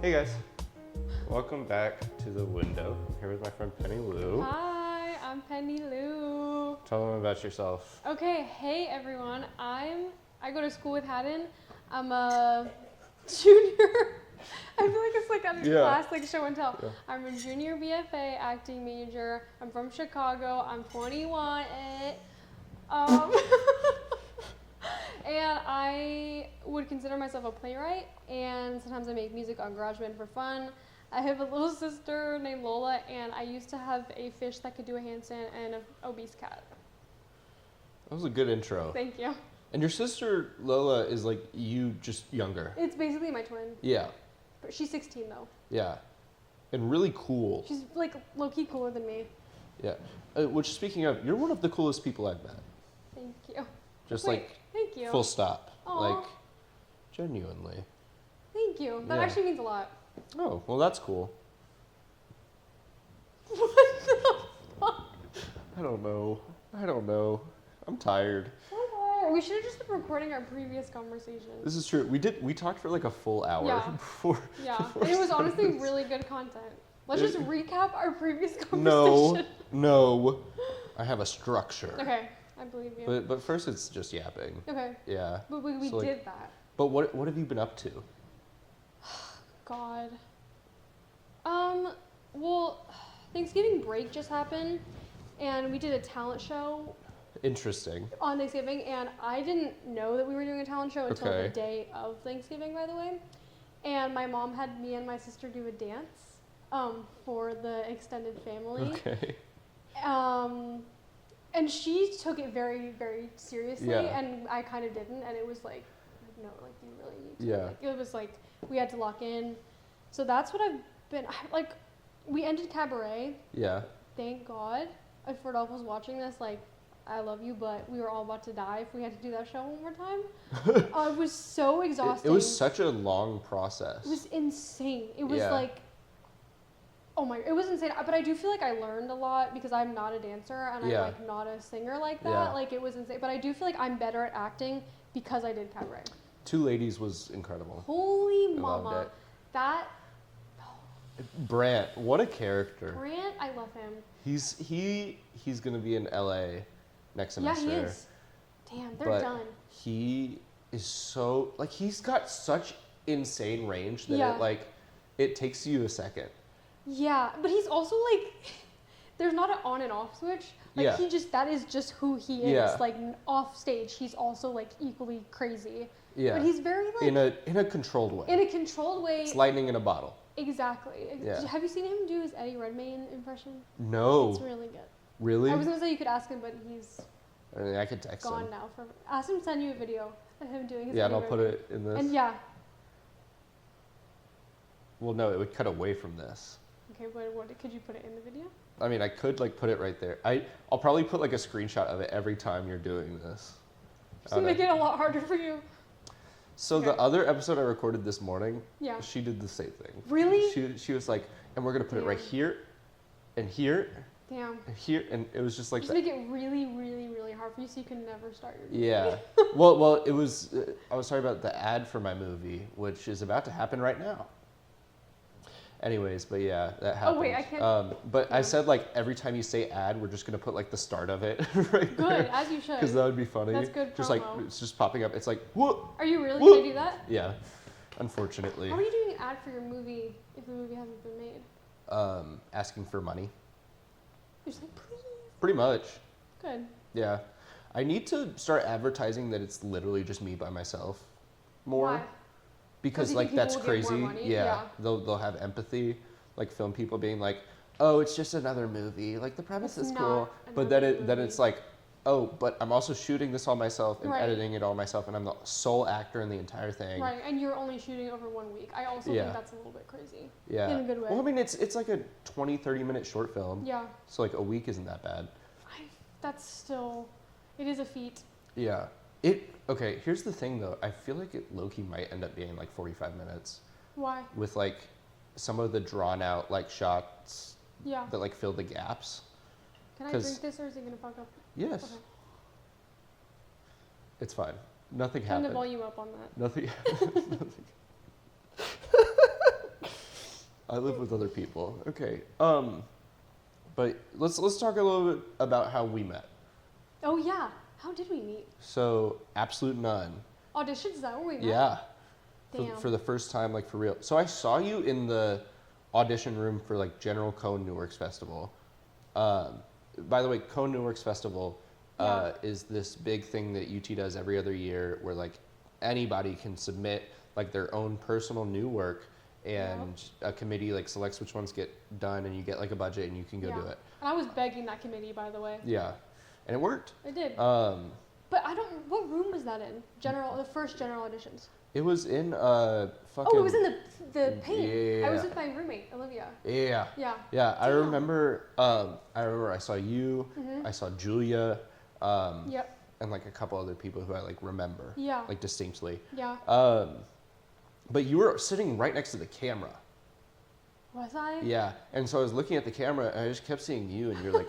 Hey guys, welcome back to the window. I'm here with my friend Pennylou. Hi, I'm Pennylou. Tell them about yourself. Okay, hey everyone. I go to school with Haddon. I'm a junior. I feel like it's like a class, like show and tell. Yeah. I'm a junior BFA acting major. I'm from Chicago. I'm 21. And I would consider myself a playwright, and sometimes I make music on GarageBand for fun. I have a little sister named Lola, and I used to have a fish that could do a handstand and an obese cat. That was a good intro. Thank you. And your sister Lola is like you, just younger. It's basically my twin. Yeah. But she's 16 though. Yeah. And really cool. She's like low-key cooler than me. Yeah. Which, speaking of, you're one of the coolest people I've met. Thank you. Just Wait, like thank you. full stop. Aww. Like genuinely. Thank you. That actually means a lot. Oh, well that's cool. What the fuck? I don't know. I'm tired. Okay. We should have just been recording our previous conversation. This is true. We talked for like a full hour before. Yeah. And it was honestly really good content. Let's just recap our previous conversation. No. I have a structure. Okay. I believe you. But first it's just yapping. Okay. Yeah. But we So, did that. But what have you been up to? God. Well, Thanksgiving break just happened, and we did a talent show Interesting. on Thanksgiving, and I didn't know that we were doing a talent show until the day of Thanksgiving, by the way. And my mom had me and my sister do a dance for the extended family. Okay. And she took it very, very seriously, Yeah. and I kind of didn't, and it was like, no, like, you really need to. Yeah. Like, it was like, we had to lock in. So that's what I've been, like, we ended Cabaret. Yeah. Thank God. If Rodolfo was watching this, like, I love you, but we were all about to die if we had to do that show one more time. It was so exhausting. It was such a long process. It was insane. It was Yeah. like, oh my, it was insane. But I do feel like I learned a lot because I'm not a dancer and I'm like not a singer like that. Yeah. Like it was insane. But I do feel like I'm better at acting because I did Cabaret. Two Ladies was incredible. Holy I mama. loved it. That Brant, what a character. Brant, I love him. He's gonna be in LA next semester. Yeah, he is. Damn, they're but done. He is so like he's got such insane range that it takes you a second. Yeah, but he's also like, there's not an on and off switch. Like that is just who he is. Yeah. Like off stage, he's also like equally crazy. Yeah. But he's very like in a controlled way. In a controlled way. It's lightning in a bottle. Exactly. Yeah. Have you seen him do his Eddie Redmayne impression? No. It's really good. Really? I was gonna say you could ask him, but he's I mean, I could text gone him. now. Ask him to send you a video of him doing his. Yeah, Eddie and I'll put Redmayne. it in this. And yeah. Well, no, it would cut away from this. Okay, what could you put it in the video? I mean, I could like put it right there. I'll probably put like a screenshot of it every time you're doing this. Just make it a lot harder for you. So the other episode I recorded this morning, she did the same thing. Really? She was like, and we're gonna put it right here, and here, Damn. and here, and it was just like Just make it really, really, really hard for you so you can never start your movie. Yeah. well, it was. I was talking about the ad for my movie, which is about to happen right now. Anyways, but yeah, that happened. Oh wait, I can't. But I said like every time you say ad, we're just gonna put like the start of it right Good, there. as you should. Because that would be funny. That's good Just like promo. it's just popping up. It's like whoop. Are you really whoop. gonna do that? Yeah. Unfortunately. How are you doing an ad for your movie if the movie hasn't been made? Asking for money. You're just like, please. Pretty much. Good. Yeah. I need to start advertising that it's literally just me by myself more. Why? Because you like think that's people will get more crazy. money? Yeah. Yeah. They'll have empathy. Like film people being like, oh, it's just another movie. Like the premise is cool. But then it's like, oh, but I'm also shooting this all myself and editing it all myself, and I'm the sole actor in the entire thing. Right, and you're only shooting over 1 week. I also think that's a little bit crazy. Yeah. In a good way. Well, I mean, it's like a 20, 30-minute short film. Yeah. So like a week isn't that bad. That's still, it is a feat. Yeah. Okay, here's the thing though. I feel like it low-key might end up being like 45 minutes. Why? With like some of the drawn out like shots that like fill the gaps. Can I drink this or is it gonna fuck up? Yes. Okay. It's fine. Nothing Turn happened. the volume up on that. Nothing. I live with other people. Okay. But let's talk a little bit about how we met. Oh yeah. How did we meet? So Absolute None. Auditions, is that where we met? Yeah. Damn. For the first time, like for real. So I saw you in the audition room for like General Cone New Works Festival. By the way, Cone New Works Festival is this big thing that UT does every other year, where like anybody can submit like their own personal new work, and a committee like selects which ones get done, and you get like a budget, and you can go do it. And I was begging that committee, by the way. Yeah, and it worked. It did. But I don't. What room was that in? The first general auditions. It was in fucking. Oh, it was in the paint. Yeah. I was with my roommate, Olivia. Yeah. Yeah. Yeah, I remember. I saw you. Mm-hmm. I saw Julia. Yep. And like a couple other people who I like remember. Yeah. Like distinctly. Yeah. But you were sitting right next to the camera. Was I? Yeah, and so I was looking at the camera, and I just kept seeing you, and you're like.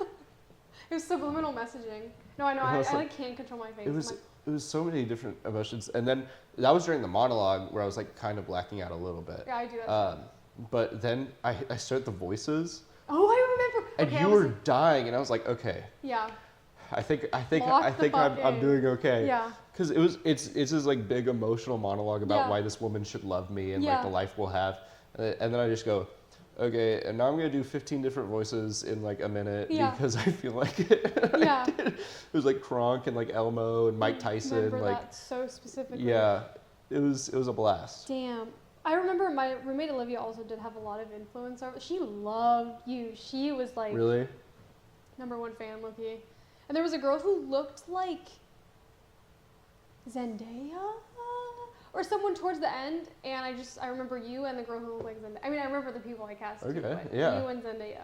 It was subliminal messaging. No, I know. I like can't control my face. It was so many different emotions, and then that was during the monologue where I was like kind of blacking out a little bit. Yeah, I do that. But then I started the voices. Oh, I remember. And okay, you were dying, and I was like, okay. Yeah. I think Lock I'm doing okay. Yeah. Because it's this like big emotional monologue about why this woman should love me and like the life we'll have, and then I just go, okay, and now I'm gonna do 15 different voices in like a minute because I feel like it. Yeah. It was like Kronk and like Elmo and Mike Tyson. Remember like that so specifically. Yeah, it was a blast. Damn. I remember my roommate Olivia also did have a lot of influence over. She loved you. She was like Really? #1 fan with you. And there was a girl who looked like Zendaya or someone towards the end, and I remember you and the girl who looked like Zendaya. I mean, I remember the people I cast too, but you and Zendaya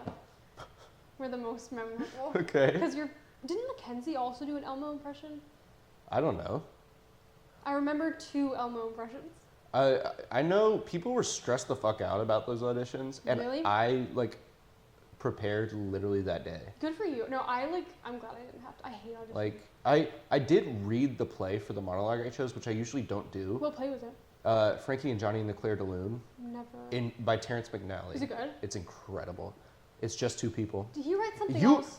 were the most memorable. Okay. Because didn't Mackenzie also do an Elmo impression? I don't know. I remember 2 Elmo impressions. I know people were stressed the fuck out about those auditions, and Really? I like prepared literally that day. Good for you. No, I'm glad I didn't have to. I hate auditions. Like I did read the play for the monologue I chose, which I usually don't do. What play was it? Frankie and Johnny and the Claire de Lune. Never. By Terrence McNally. Is it good? It's incredible. It's just 2 people. Did he write something else?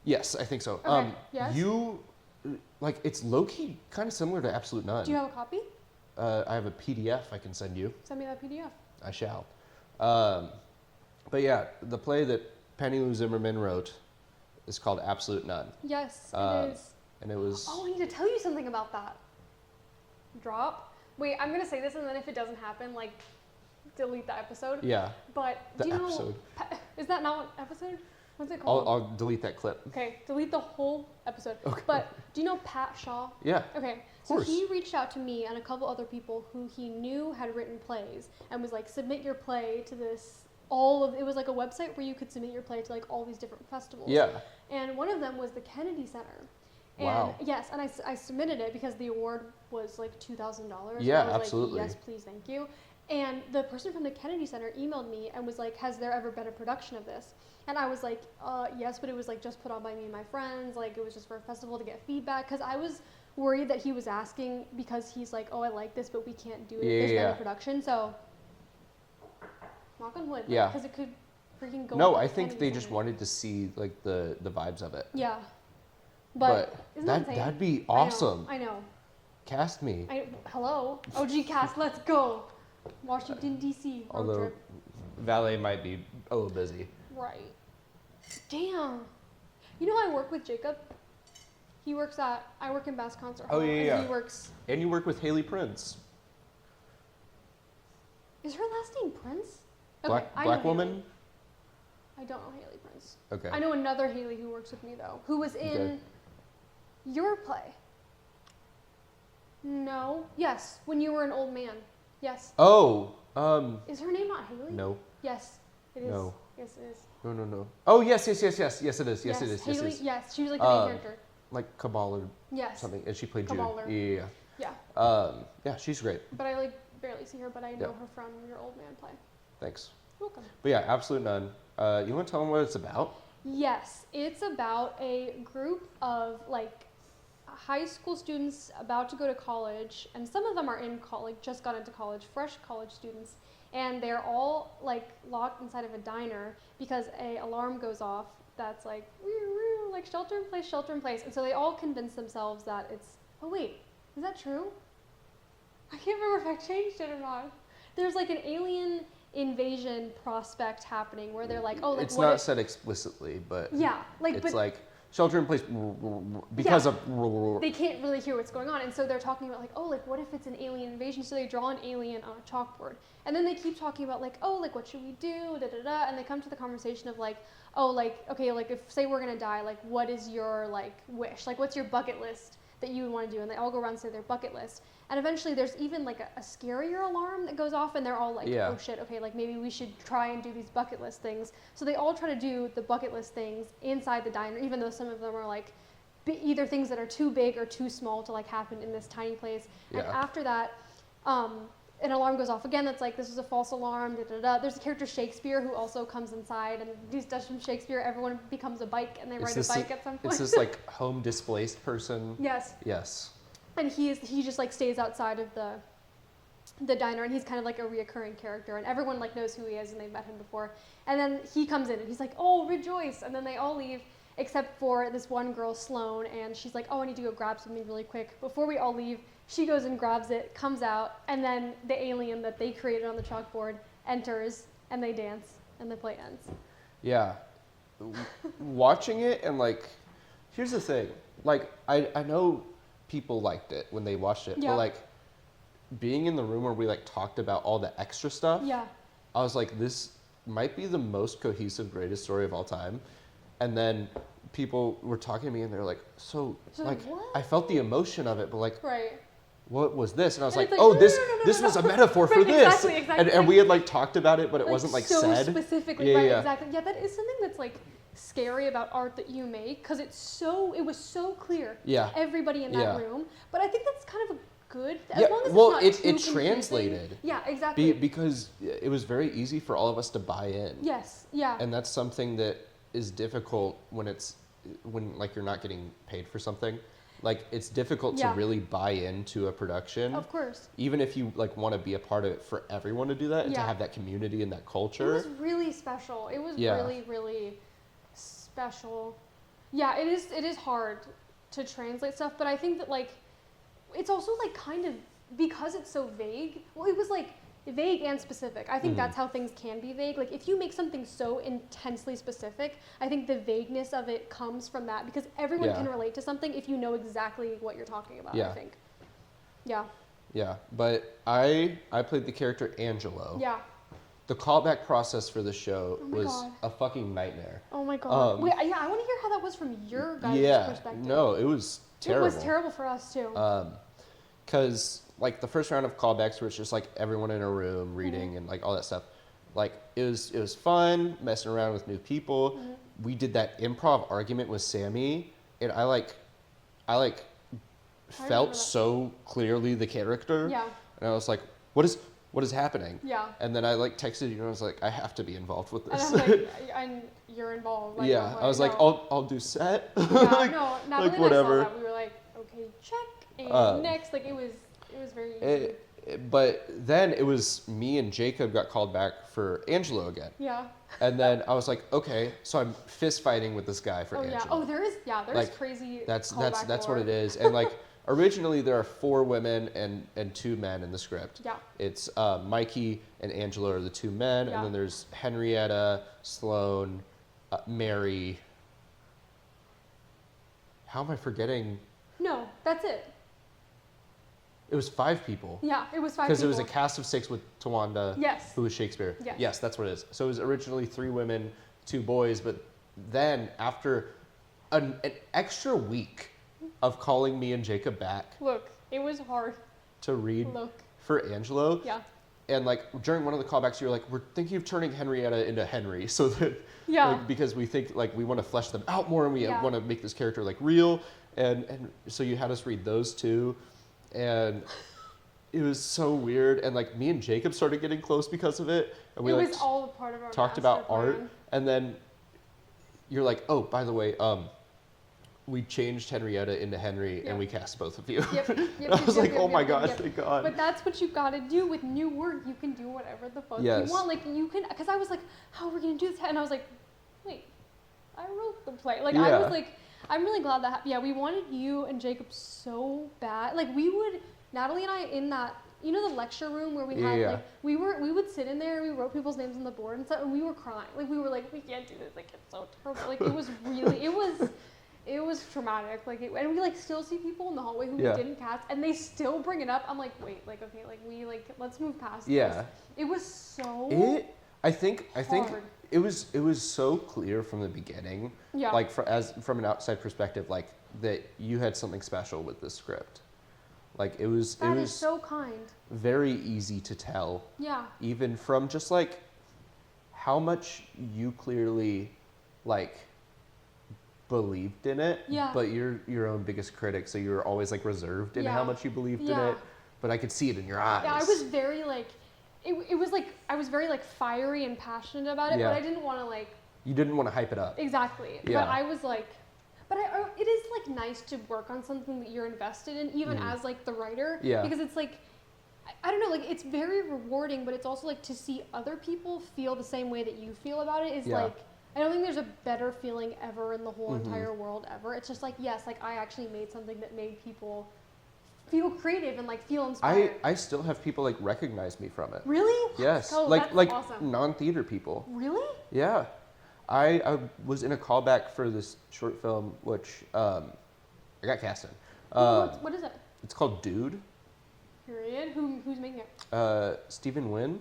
Yes, I think so. Okay. Yes. It's low key kind of similar to Absolute None. Do you have a copy? I have a PDF I can send you. Send me that PDF. I shall. But yeah, the play that Pennylou Zimmerman wrote is called Absolute None. Yes, it is. And it was. Oh, I need to tell you something about that. Drop. Wait, I'm gonna say this, and then if it doesn't happen, like, delete the episode. Yeah. But the do you episode. know? Is that not what episode? What's it called? I'll delete that clip. Okay, delete the whole episode. Okay. But do you know Pat Shaw? Yeah. Okay. So he reached out to me and a couple other people who he knew had written plays and was like, submit your play to this. It was like a website where you could submit your play to like all these different festivals. Yeah. And one of them was the Kennedy Center. And wow. Yes, and I submitted it because the award was like $2,000. Yeah, I was absolutely. like, yes, please, thank you. And the person from the Kennedy Center emailed me and was like, has there ever been a production of this? And I was like, yes, but it was like just put on by me and my friends. Like it was just for a festival to get feedback. Because I was worried that he was asking because he's like, oh, I like this, but we can't do it. There's no production. So, knock on wood. Yeah. Because it could freaking go. No, I think they just wanted to see like the vibes of it. Yeah. But isn't that'd be awesome. I know. Cast me. Hello. OG cast, let's go. Washington, D.C. Although Valet might be a little busy. Right. Damn. You know I work with Jacob? I work in Bass Concert Hall. Oh, yeah. He works. And you work with Haley Prince. Is her last name Prince? Black woman? I don't know Haley Prince. Okay. I know another Haley who works with me, though, who was in your play. No. Yes, when you were an old man. Yes. Oh. Is her name not Haley? No. Yes, it is. No. Yes, it is. No. Oh, yes. Yes, it is. Yes, it is. Haley, yes, she was like the main character. Like Cabal or something. And she played Jude. Yeah. Yeah, she's great. But I like barely see her, but I know her from your old man play. Thanks. You're welcome. But yeah, Absolute None. You want to tell them what it's about? Yes, it's about a group of like high school students about to go to college, and some of them are in college, just got into college, fresh college students, and they're all like locked inside of a diner because a alarm goes off that's like shelter in place, and so they all convince themselves that it's, oh wait, is that true? I can't remember if I changed it or not. There's like an alien invasion prospect happening where they're like, oh, like it's what not if, said explicitly, but yeah, like it's but like shelter in place because of they can't really hear what's going on, and so they're talking about like, oh, like what if it's an alien invasion? So they draw an alien on a chalkboard, and then they keep talking about like, oh, like what should we do, da da da, and they come to the conversation of like, oh, like okay, like if say we're gonna die, like what is your like wish, like what's your bucket list that you would want to do, and they all go around and say their bucket list. And eventually there's even like a scarier alarm that goes off, and they're all like, oh shit, okay, like maybe we should try and do these bucket list things. So they all try to do the bucket list things inside the diner, even though some of them are like either things that are too big or too small to like happen in this tiny place. And after that, an alarm goes off again that's like, this is a false alarm, da da da. There's a character Shakespeare who also comes inside and does some Shakespeare. Everyone becomes a bike and they ride a bike at some point. It's this like home displaced person. Yes. Yes. And he just like stays outside of the diner, and he's kind of like a reoccurring character, and everyone like knows who he is and they've met him before. And then he comes in and he's like, oh, rejoice, and then they all leave except for this one girl, Sloane, and she's like, oh, I need to go grab something really quick. Before we all leave, she goes and grabs it, comes out, and then the alien that they created on the chalkboard enters, and they dance, and the play ends. Yeah. Watching it, and like, here's the thing, like I know people liked it when they watched it, but like being in the room where we like talked about all the extra stuff, I was like, this might be the most cohesive, greatest story of all time. And then people were talking to me and they're like, so like what? I felt the emotion of it, but like right. What was this? And I was and like, oh, this was a metaphor for this. Exactly. And we had like talked about it, but it wasn't like so said. Specifically, right, exactly. Yeah, that is something that's like scary about art that you make, because it was so clear to everybody in that room. But I think that's kind of a good, as long as it's not it translated. Yeah, exactly. Because it was very easy for all of us to buy in. Yes, yeah. And that's something that is difficult when like you're not getting paid for something. Like it's difficult to really buy into a production. Of course. Even if you like want to be a part of it, for everyone to do that and to have that community and that culture. It was really special. It was really, really special. Yeah, it is hard to translate stuff, but I think that like it's also like kind of, because it's so vague. Well, it was like vague and specific. I think that's how things can be vague. Like if you make something so intensely specific, I think the vagueness of it comes from that, because everyone can relate to something if you know exactly what you're talking about, I think. Yeah. Yeah, but I played the character Angelo. Yeah. The callback process for the show was a fucking nightmare. Oh my god. Wait, I want to hear how that was from your guys' perspective. No, it was terrible. It was terrible for us too. Because like the first round of callbacks where it's just like everyone in a room reading and like all that stuff, like it was fun messing around with new people. We did that improv argument with Sammy, and I felt so clearly the character. Yeah. And I was like, what is happening? Yeah. And then I like texted you and I was like, I have to be involved with this. And I was like, you're involved. Like, yeah. I was like, I'll do set. Yeah, like, no, not like really. Whatever. I saw that. We were like, okay, check. And next, like it was very easy. But then it was me and Jacob got called back for Angelo again. Yeah. And then I was like, okay, so I'm fist fighting with this guy for Angelo. Yeah. Oh, there is like, crazy. That's what it is. And like originally there are 4 women and 2 men in the script. Yeah. It's Mikey and Angelo are the 2 men, and then there's Henrietta, Sloane, Mary. How am I forgetting? No, that's it. It was 5 people. Yeah, it was 5 people. Because it was a cast of 6 with Tawanda, who was Shakespeare. Yes. Yes, that's what it is. So it was originally 3 women, 2 boys, but then after an extra week of calling me and Jacob back. Look, it was hard to read for Angelo. Yeah. And like during one of the callbacks, you were like, we're thinking of turning Henrietta into Henry, so that like, because we think like we want to flesh them out more and we want to make this character like real, and so you had us read those 2. And it was so weird, and like me and Jacob started getting close because of it, and we was all part of our talked about art, and then you're like, oh, by the way, we changed Henrietta into Henry and we cast both of you. Yep. I was like, oh my God, thank God. But that's what you gotta do with new work. You can do whatever the fuck you want. Like you can, because I was like, how are we gonna do this? And I was like, wait, I wrote the play. Like I was like, I'm really glad that, we wanted you and Jacob so bad. Like we would, Natalie and I in that, you know, the lecture room where we had like, we would sit in there and we wrote people's names on the board and stuff and we were crying. Like we were like, we can't do this. Like it's so terrible. Like it was really, it was traumatic. Like and we like still see people in the hallway who we didn't cast and they still bring it up. I'm like, wait, like, okay, like we like, let's move past this. It was so I think it was so clear from the beginning, like from an outside perspective, like that you had something special with this script. Like it was so kind. Very easy to tell. Yeah. Even from just like how much you clearly like believed in it. Yeah. But you're your own biggest critic, so you're always like reserved in how much you believed in it. But I could see it in your eyes. Yeah, I was very like it was like I was very like fiery and passionate about it, but I didn't want to like. You didn't want to hype it up. Exactly. Yeah. But I was like, it is like nice to work on something that you're invested in, even as like the writer. Yeah. Because it's like, I don't know, like it's very rewarding, but it's also like to see other people feel the same way that you feel about it is like, I don't think there's a better feeling ever in the whole entire world ever. It's just like, yes, like I actually made something that made people feel creative and like feel inspired. I still have people like recognize me from it. Really? Yes. Oh, like that's awesome. non-theater people. Really? Yeah. I was in a callback for this short film, which I got cast in. What is it? It's called Dude. Period. Who's making it? Stephen Wynn.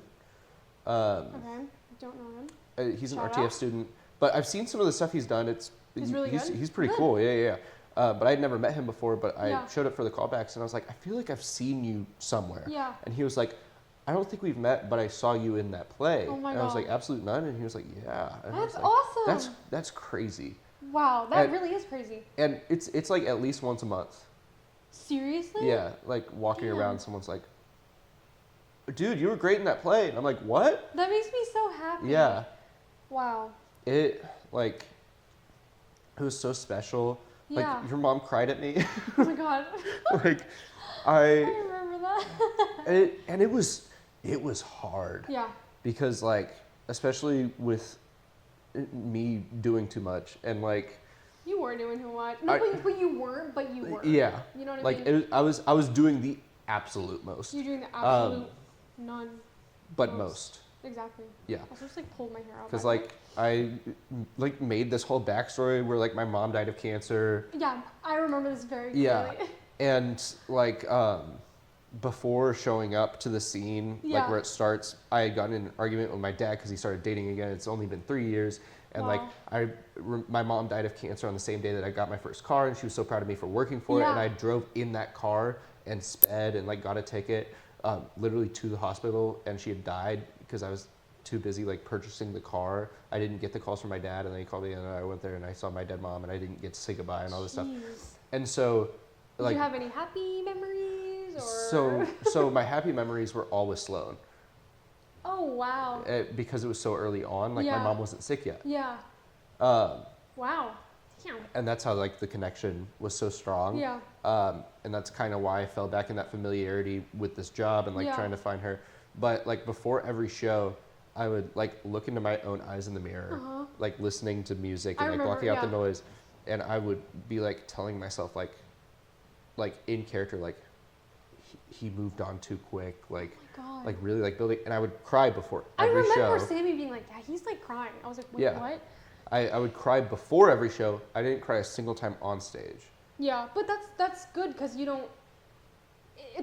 Okay, don't know him. He's an RTF student, but I've seen some of the stuff he's done. He's really good? He's pretty cool. Yeah. But I'd never met him before, but I showed up for the callbacks, and I was like, I feel like I've seen you somewhere. Yeah. And he was like, I don't think we've met, but I saw you in that play. Oh my God. And I was like, absolute none. And he was like, yeah. And that's like, awesome. That's crazy. Wow, that really is crazy. And it's like at least once a month. Seriously? Yeah, like walking around, someone's like, dude, you were great in that play. And I'm like, what? That makes me so happy. Yeah. Wow. It was so special. Like your mom cried at me. Oh my God. Like I remember that. And it was hard. Yeah. Because like, especially with me doing too much and like. You were doing too much. No, but you weren't. But you were. Yeah. You know what I like mean? I was doing the absolute most. You're doing the absolute none. But most. Exactly. Yeah. I just like pulled my hair out. Because like I like made this whole backstory where like my mom died of cancer. Yeah, I remember this very clearly. Yeah. And like before showing up to the scene, like where it starts, I had gotten in an argument with my dad because he started dating again. It's only been 3 years. And like my mom died of cancer on the same day that I got my first car, and she was so proud of me for working for it. And I drove in that car and sped and like got a ticket literally to the hospital, and she had died because I was too busy like purchasing the car. I didn't get the calls from my dad, and then he called me, and I went there and I saw my dead mom, and I didn't get to say goodbye and all this stuff. And so like, did you have any happy memories or? So my happy memories were all with Sloan. Oh wow. Because it was so early on, like my mom wasn't sick yet. Yeah. Wow. Damn. And that's how like the connection was so strong. Yeah. And that's kind of why I fell back in that familiarity with this job and like trying to find her. But like before every show, I would like look into my own eyes in the mirror, like listening to music and like blocking out the noise, and I would be like telling myself like in character like he moved on too quick, like like really like building, and I would cry before every show. I remember Sammy being like, yeah, he's like crying. I was like, wait, what? I would cry before every show. I didn't cry a single time on stage. Yeah, but that's good because you don't.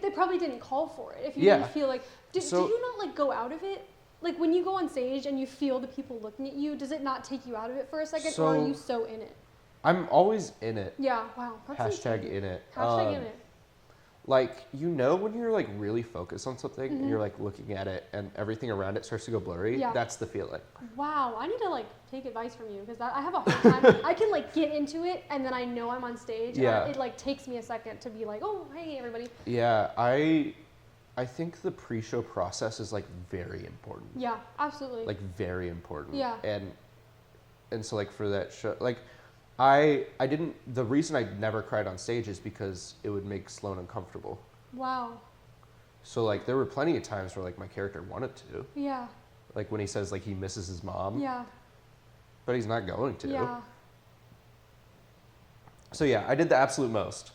They probably didn't call for it. If you didn't feel like, did you not like go out of it? Like when you go on stage and you feel the people looking at you, does it not take you out of it for a second, or are you so in it? I'm always in it. Yeah. Wow. That's Hashtag in it. Hashtag in it. Like, you know, when you're like really focused on something and you're like looking at it and everything around it starts to go blurry, that's the feeling. Wow, I need to like take advice from you because I have a hard time. I can like get into it and then I know I'm on stage. Yeah. And it like takes me a second to be like, oh, hey, everybody. Yeah, I think the pre-show process is like very important. Yeah, absolutely. Like very important. Yeah. And so like for that show, like I didn't. The reason I never cried on stage is because it would make Sloan uncomfortable. Wow. So like there were plenty of times where like my character wanted to. Yeah. Like when he says like he misses his mom. Yeah. But he's not going to. Yeah. So yeah, I did the absolute most.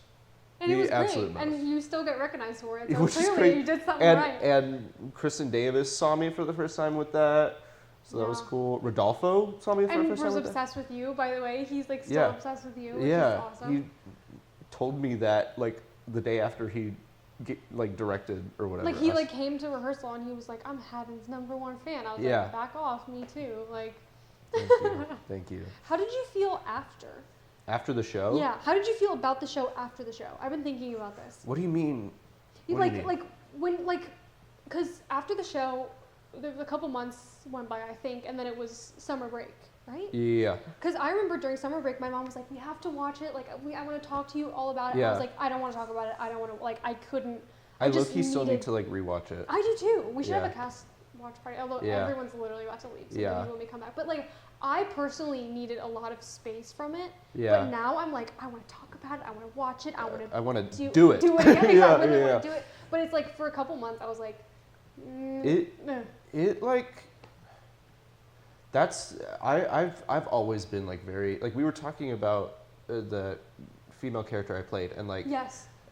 And it was absolute great. most. And you still get recognized for it. So Which is clearly great. you did something and, right. And Kristen Davis saw me for the first time with that. So that was cool. Rodolfo saw me for the first time And with was that. obsessed with you, by the way. He's like still obsessed with you, which is awesome. He told me that like the day after he like directed or whatever. Like he like came to rehearsal and he was like, I'm Haddon's #1 fan. I was like, back off, me too. Like Thank you. Thank you. How did you feel after? After the show? Yeah. How did you feel about the show after the show? I've been thinking about this. What do you mean? Because after the show, there a couple months went by, I think, and then it was summer break, right? Yeah. Because I remember during summer break, my mom was like, we have to watch it. Like, I want to talk to you all about it. Yeah. And I was like, I don't want to talk about it. I don't want to, like, I couldn't. I low-key still need to, like, rewatch it. I do, too. We should have a cast watch party, although everyone's literally about to leave, so maybe when we come back. But, like, I personally needed a lot of space from it. Yeah. But now I'm like, I want to talk about it. I want to watch it. I want to do it. Do it again. I really want to do it. But it's like, for a couple months, I was like, I've always been like very like we were talking about the female character I played and like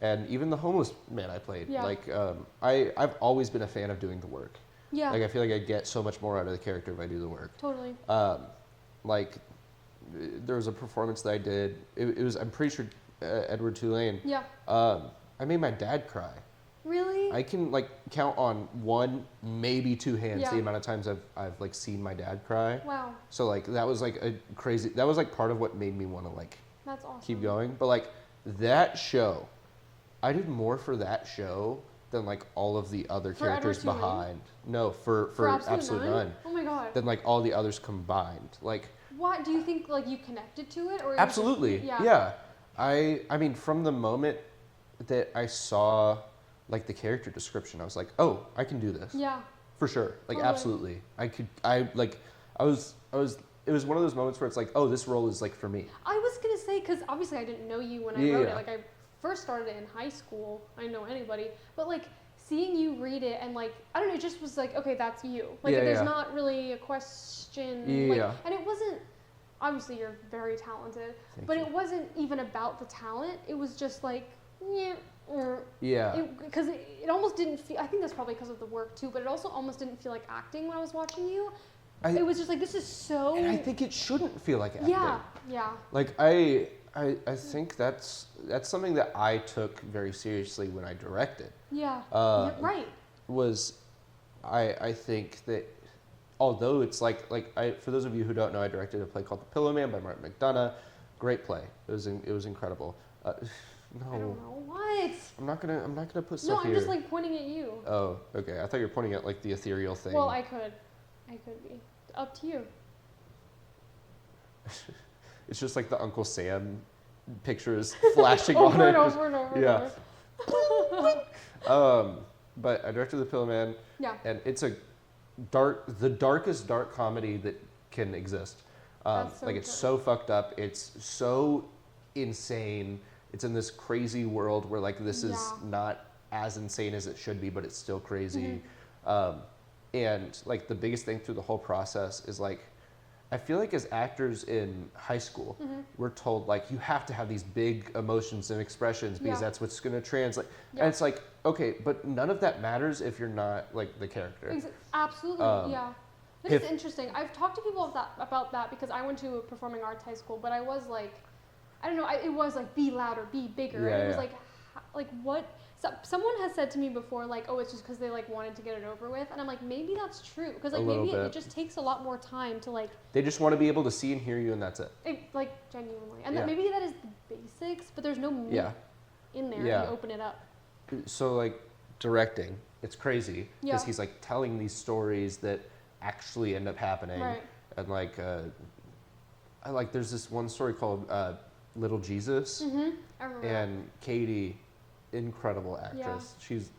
and even the homeless man I played like I've always been a fan of doing the work. Like I feel like I get so much more out of the character if I do the work. Totally. Like there was a performance that I did. It was I'm pretty sure Edward Tulane. I made my dad cry. Really? I can like count on one, maybe two hands the amount of times I've like seen my dad cry. Wow. So like that was like a crazy. That was like part of what made me want to like. That's awesome. Keep going, but like that show, I did more for that show than like all of the other characters behind. No, for Absolute None. Oh my god. Than like all the others combined. Like. What do you think? Like you connected to it, or absolutely? Yeah. I mean, from the moment that I saw like the character description, I was like, oh, I can do this. Yeah. For sure. Like totally. absolutely. It was one of those moments where it's like, oh, this role is like for me. I was gonna say, because obviously I didn't know you when I wrote it. Like I first started it in high school. I didn't know anybody, but like seeing you read it and like I don't know, it just was like, okay, that's you. Like there's not really a question. And it wasn't. Obviously, you're very talented, but it wasn't even about the talent. It was just like, because it almost didn't feel. I think that's probably because of the work too, but it also almost didn't feel like acting when I was watching you. It was just like, this is so. And I think it shouldn't feel like acting. Yeah. Like I think that's something that I took very seriously when I directed. Right. Was I think that. Although it's for those of you who don't know, I directed a play called The Pillow Man by Martin McDonough. Great play. It was incredible. No. I don't know what. I'm not gonna put stuff No, I'm here. just like pointing at you. Oh, okay. I thought you were pointing at like the ethereal thing. Well, I could be. Up to you. It's just like the Uncle Sam pictures flashing on over it. And over and over. Yeah. But I directed The Pillow Man. Yeah. And it's the darkest dark comedy that can exist. It's so fucked up. It's so insane. It's in this crazy world where like this is not as insane as it should be, but it's still crazy. And like the biggest thing through the whole process is like, I feel like as actors in high school, we're told like you have to have these big emotions and expressions because that's what's going to translate. And it's like, okay, but none of that matters if you're not like the character. Absolutely, It's interesting. I've talked to people about that because I went to a performing arts high school, but I was like, I don't know, it was like be louder, be bigger. And it was like what? Someone has said to me before, like, oh, it's just because they like wanted to get it over with, and I'm like, maybe that's true, because like maybe it just takes a lot more time to like. They just want to be able to see and hear you, and that's it. Like genuinely, and that maybe that is the basics, but there's no meat in there if you open it up. So like directing, it's crazy because he's like telling these stories that actually end up happening, and like there's this one story called Little Jesus, I remember and Katie. Incredible actress. She's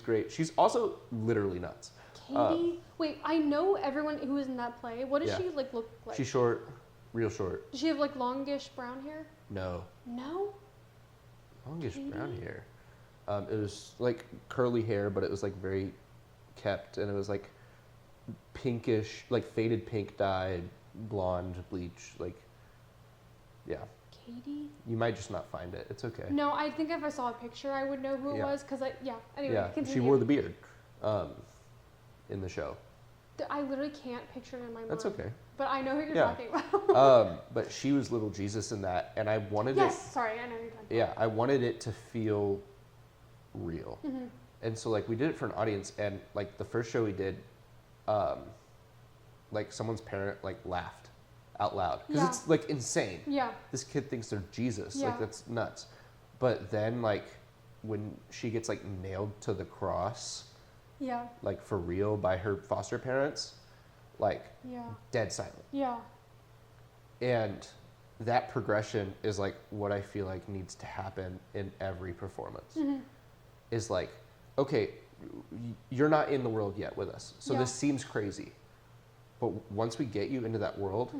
great. She's also literally nuts. Katie? Wait, I know everyone who was in that play. What does she like look like? She's short. Real short. Does she have like longish brown hair? No. No? Longish brown hair. It was like curly hair, but it was like very kept, and it was like pinkish, like faded pink dyed, blonde bleach, like, yeah. Katie? You might just not find it. It's okay. No, I think if I saw a picture, I would know who it was, because anyway, Yeah, continue. she wore the beard in the show. I literally can't picture it in my mind. That's okay. But I know who you're talking about. But she was little Jesus in that, and I wanted sorry, I know who you're talking about. Yeah, I wanted it to feel real. Mm-hmm. And so, like, we did it for an audience, and, like, the first show we did, like, someone's parent, like, laughed out loud. Because it's, like, insane. Yeah. This kid thinks they're Jesus. Yeah. Like, that's nuts. But then, like, when she gets, like, nailed to the cross, yeah, like, for real by her foster parents, like, dead silent. Yeah. And that progression is, like, what I feel like needs to happen in every performance. Mm-hmm. Is like, okay, you're not in the world yet with us, so this seems crazy. But once we get you into that world,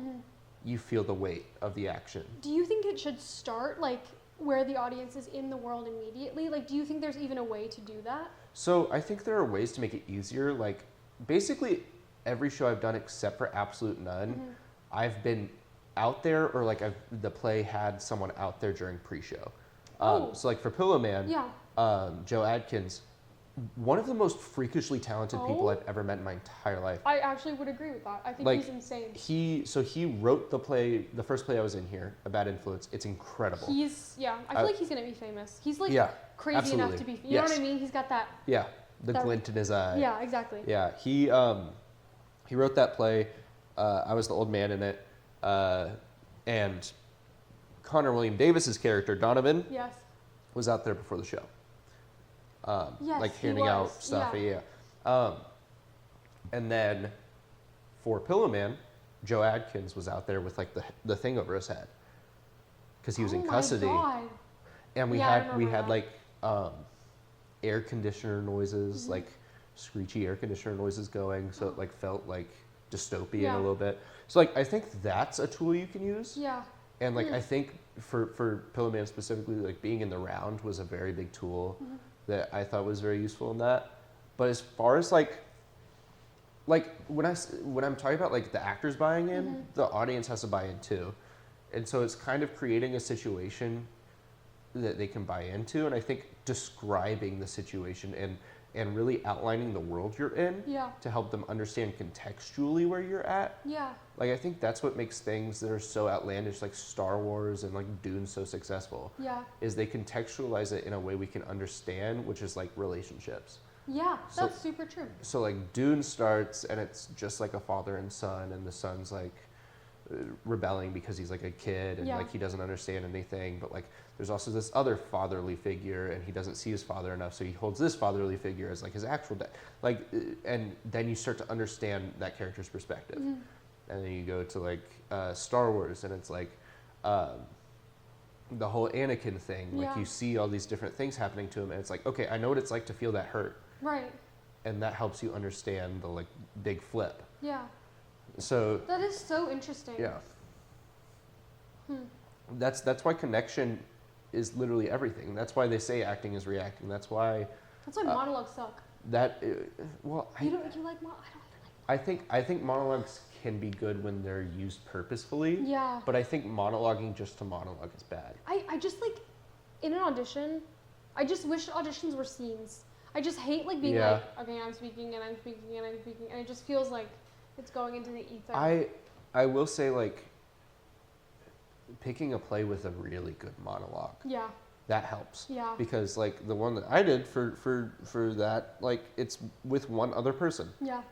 you feel the weight of the action. Do you think it should start, like, where the audience is in the world immediately? Like, do you think there's even a way to do that? So I think there are ways to make it easier. Like, basically, every show I've done except for Absolute None, I've been out there, or, like, the play had someone out there during pre-show. So, like, for Pillow Man, Joe Adkins, one of the most freakishly talented people I've ever met in my entire life. I actually would agree with that. I think like, he's insane. He wrote the play, the first play I was in here, A Bad Influence. It's incredible. I feel like he's going to be famous. He's like crazy absolutely. enough to be, you know what I mean? He's got that. Yeah, the glint in his eye. Yeah, exactly. Yeah, he wrote that play. I was the old man in it. And Connor William Davis's character, Donovan, was out there before the show. Like handing out stuff. And then for Pillow Man, Joe Adkins was out there with like the thing over his head because he was in custody. God. And we had like air conditioner noises, like screechy air conditioner noises going, so it like felt like dystopian a little bit. So like I think that's a tool you can use. Yeah. And like I think for Pillow Man specifically, like being in the round was a very big tool that I thought was very useful in that. But as far as like when I'm talking about like the actors buying in, the audience has to buy in too. And so it's kind of creating a situation that they can buy into, and I think describing the situation and really outlining the world you're in to help them understand contextually where you're at. Yeah. Like I think that's what makes things that are so outlandish like Star Wars and like Dune so successful. Yeah. Is they contextualize it in a way we can understand, which is like relationships. Yeah, that's super true. So like Dune starts and it's just like a father and son, and the son's like rebelling because he's like a kid and like he doesn't understand anything, but like there's also this other fatherly figure and he doesn't see his father enough, so he holds this fatherly figure as like his actual dad, like, and then you start to understand that character's perspective. And then you go to like Star Wars and it's like the whole Anakin thing, like you see all these different things happening to him and it's like, okay, I know what it's like to feel that hurt, right? And that helps you understand the like big flip. Yeah. So that is so interesting. Yeah. That's why connection is literally everything. That's why they say acting is reacting. That's why monologues suck. Well, you like monologues? I think monologues can be good when they're used purposefully. Yeah. But I think monologuing just to monologue is bad. I just like in an audition, I just wish auditions were scenes. I just hate like being like, okay, I'm speaking and I'm speaking and I'm speaking, and it just feels like it's going into the ether. I will say, like, picking a play with a really good monologue. Yeah. That helps. Yeah. Because, like, the one that I did for that, like, it's with one other person. Yeah.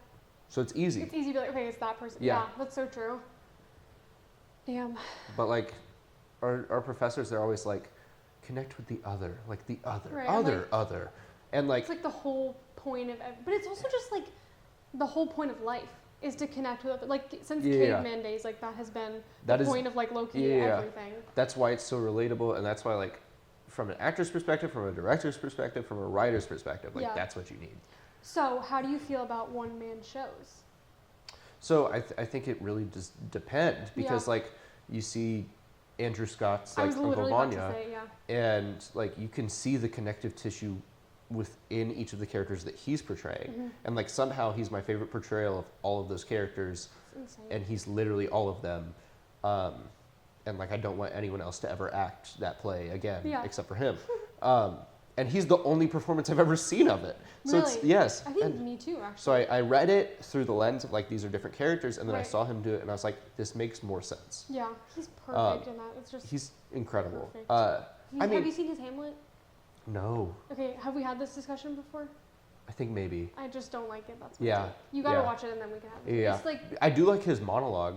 So it's easy. It's easy to be like, okay, it's that person. Yeah. That's so true. Damn. But, like, our professors, they're always like, connect with the other. Like, the other. Right, other. And, like... It's, like, the whole point of... But it's also just, like, the whole point of life. Is to connect with, like, since caveman days, like, that has been the point of, like, low-key everything. That's why it's so relatable, and that's why, like, from an actor's perspective, from a director's perspective, from a writer's perspective, like, that's what you need. So, how do you feel about one-man shows? So, I think it really just depends, because, like, you see Andrew Scott's I like was Uncle literally about to Vanya, say, yeah. and like you can see the connective tissue within each of the characters that he's portraying, and like somehow he's my favorite portrayal of all of those characters, and he's literally all of them, and like I don't want anyone else to ever act that play again except for him, and he's the only performance I've ever seen of it. So Really? it's yes. I think me too, actually. So I read it through the lens of like these are different characters, and then I Right. saw him do it, and I was like, this makes more sense. Yeah, he's perfect in that. It's just He's incredible. perfect. I mean, have you seen his Hamlet? no, Okay, have we had this discussion before? I think maybe. I just don't like it. That's my Yeah, take. You gotta yeah. watch it and then we can have it. Yeah, It's like, I do like his monologue.